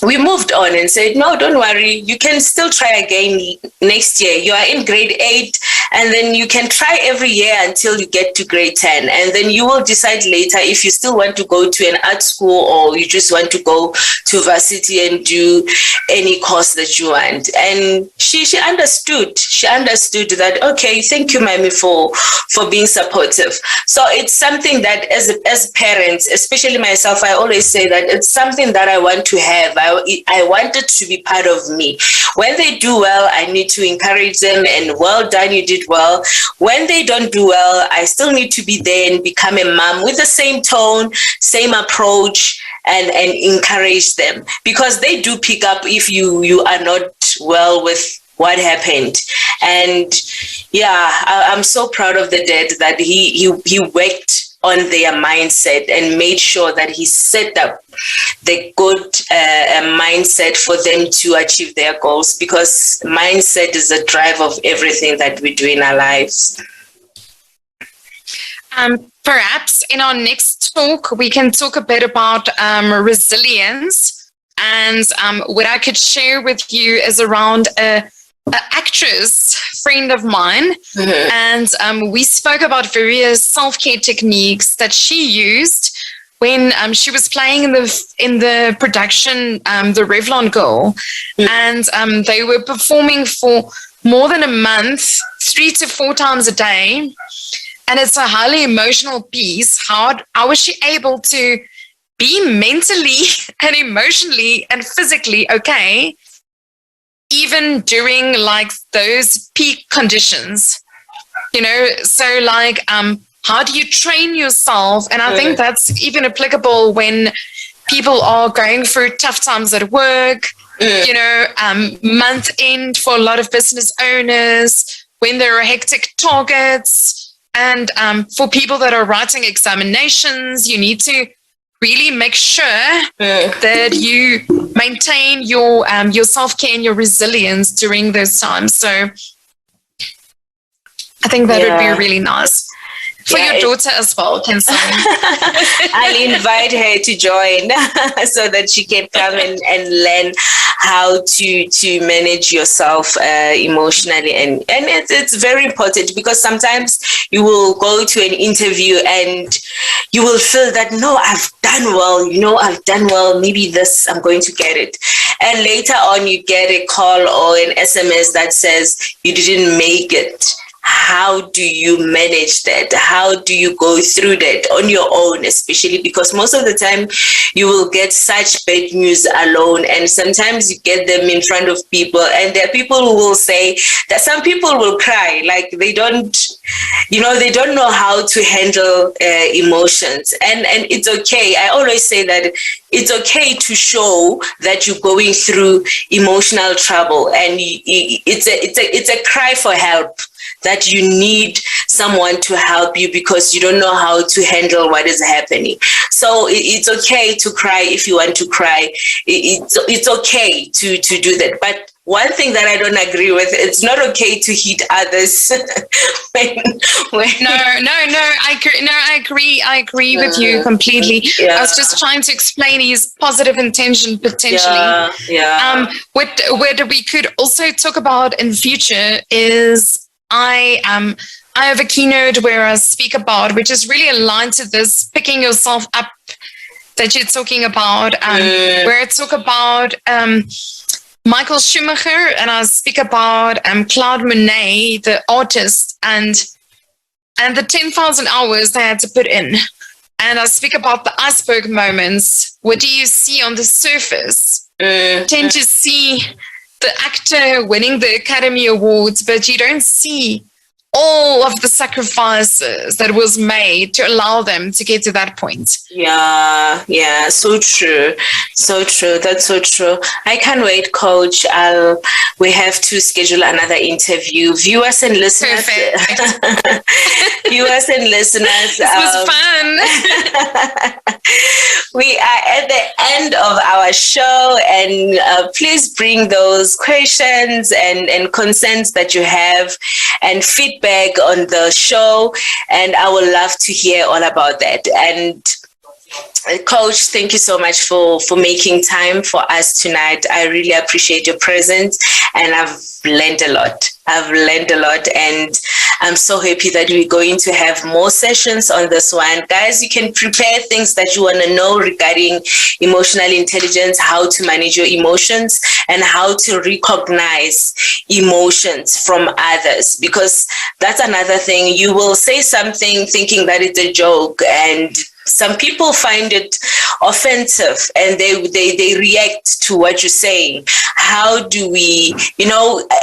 we moved on and said, no, don't worry. You can still try again next year. You are in grade 8, and then you can try every year until you get to grade 10. And then you will decide later if you still want to go to an art school or you just want to go to varsity and do any course that you want. And she understood. She understood that, okay, thank you, Mami, for being supportive. So it's something that as parents, especially myself, I always say that it's something that I want to have. I want it to be part of me. When they do well, I need to encourage them and well done, you did well. When they don't do well, I still need to be there and become a mom with the same tone, same approach, and encourage them, because they do pick up if you are not well with what happened. And yeah, I'm so proud of the dad that he worked on their mindset and made sure that he set up the good mindset for them to achieve their goals, because mindset is the drive of everything that we do in our lives. Perhaps in our next talk, we can talk a bit about resilience. And what I could share with you is around an actress friend of mine. Mm-hmm. And we spoke about various self-care techniques that she used when she was playing in the production, The Revlon Girl. Mm-hmm. And they were performing for more than a month, 3 to 4 times a day. And it's a highly emotional piece. How was she able to be mentally and emotionally and physically okay, even during like those peak conditions, you know? So like, how do you train yourself? And I think that's even applicable when people are going through tough times at work, you know, month end for a lot of business owners, when there are hectic targets. And for people that are writing examinations, you need to really make sure that you maintain your self-care and your resilience during those times. So I think that would be really nice. For your daughter as well, Khensani. I'll invite her to join so that she can come and learn how to manage yourself emotionally. And it's very important, because sometimes you will go to an interview and you will feel that, no, I've done well, I've done well, maybe this, I'm going to get it. And later on you get a call or an SMS that says you didn't make it. How do you manage that? How do you go through that on your own, especially because most of the time you will get such bad news alone, and sometimes you get them in front of people, and there are people who will say that some people will cry, like they don't know how to handle emotions, and it's okay. I always say that it's okay to show that you're going through emotional trouble, and it's a cry for help, that you need someone to help you because you don't know how to handle what is happening. So it's okay to cry if you want to cry. It's okay to do that. But one thing that I don't agree with, it's not okay to hit others. I agree with you completely. Yeah. I was just trying to explain his positive intention potentially. Yeah. What we could also talk about in the future is I have a keynote where I speak about, which is really aligned to this picking yourself up that you're talking about, where I talk about Michael Schumacher, and I speak about Claude Monet, the artist, and the 10,000 hours they had to put in. And I speak about the iceberg moments. What do you see on the surface? Tend to see the actor winning the Academy Awards, but you don't see all of the sacrifices that was made to allow them to get to that point. Yeah, so true. That's so true. I can't wait, Coach. We have to schedule another interview. Viewers and listeners. Viewers and listeners. This was fun. We are at the end of our show, and please bring those questions and concerns that you have and feedback on the show, and I would love to hear all about that. And Coach, thank you so much for making time for us tonight. I really appreciate your presence, and I've learned a lot. And I'm so happy that we're going to have more sessions on this one. Guys, you can prepare things that you want to know regarding emotional intelligence, how to manage your emotions, and how to recognize emotions from others, because that's another thing. You will say something thinking that it's a joke, and some people find it offensive and they react to what you're saying. How do we,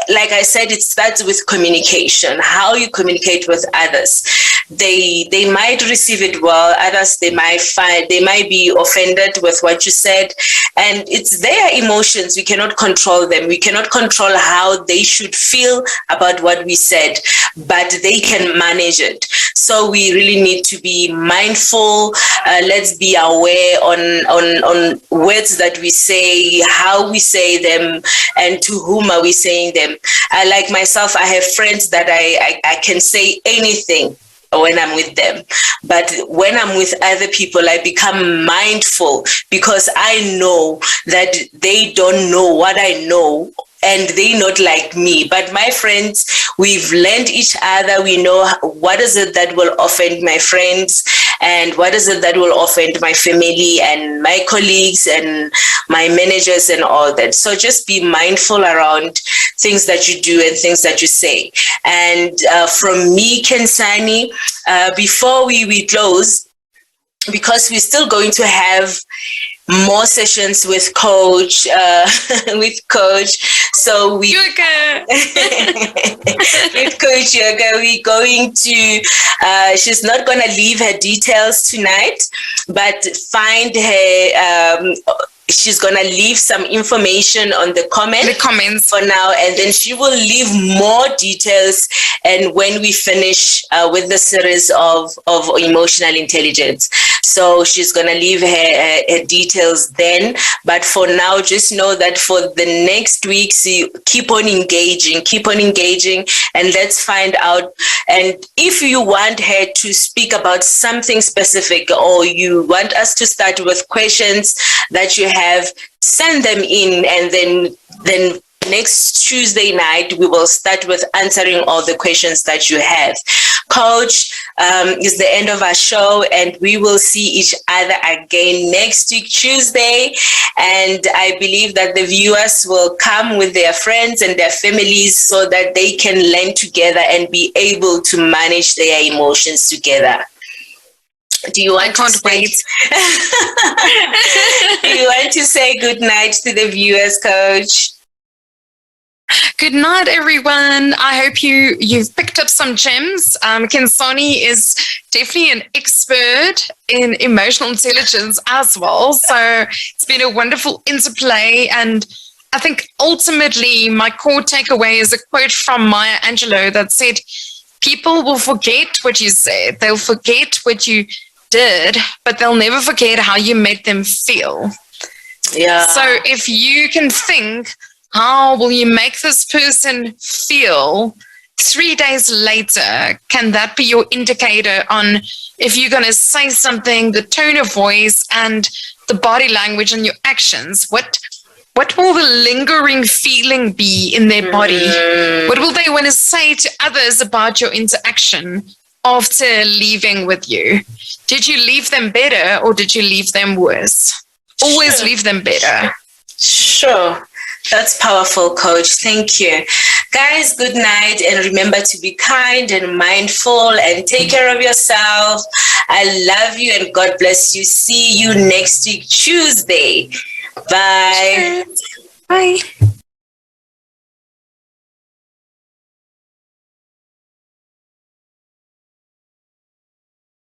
like I said, it starts with communication, how you communicate with others. They might receive it well, others they might be offended with what you said, and it's their emotions. We cannot control them. We cannot control how they should feel about what we said, but they can manage it. So we really need to be mindful. Let's be aware on words that we say, how we say them, and to whom are we saying them. Like myself, I have friends that I can say anything when I'm with them, but when I'm with other people, I become mindful, because I know that they don't know what I know, and they not like me. But my friends, we've learned each other. We know what is it that will offend my friends, and what is it that will offend my family and my colleagues and my managers and all that. So just be mindful around things that you do and things that you say. And from me, Khensani, before we close, because we're still going to have more sessions with coach, so we with Coach Yoga, we're going to she's not going to leave her details tonight, but find her she's going to leave some information on the comments for now, and then she will leave more details and when we finish with the series of emotional intelligence. So she's going to leave her details then, but for now, just know that for the next weeks, you keep on engaging, and let's find out. And if you want her to speak about something specific, or you want us to start with questions that you have, send them in, and then next Tuesday night we will start with answering all the questions that you have. Coach, is the end of our show, and we will see each other again next week Tuesday, and I believe that the viewers will come with their friends and their families so that they can learn together and be able to manage their emotions together. Do you want to wait? Do you want to say good night to the viewers, Coach? Good night, everyone. I hope you've picked up some gems. Khensani is definitely an expert in emotional intelligence as well. So it's been a wonderful interplay. And I think ultimately my core takeaway is a quote from Maya Angelou that said, people will forget what you said. They'll forget what you did, but they'll never forget how you made them feel. Yeah. So if you can think, how will you make this person feel 3 days later? Can that be your indicator on if you're going to say something, the tone of voice and the body language and your actions? What will the lingering feeling be in their body? What will they want to say to others about your interaction after leaving with you? Did you leave them better or did you leave them worse? Always leave them better. Sure. That's powerful, Coach. Thank you. Guys, good night. And remember to be kind and mindful and take care of yourself. I love you and God bless you. See you next week, Tuesday. Bye. Bye.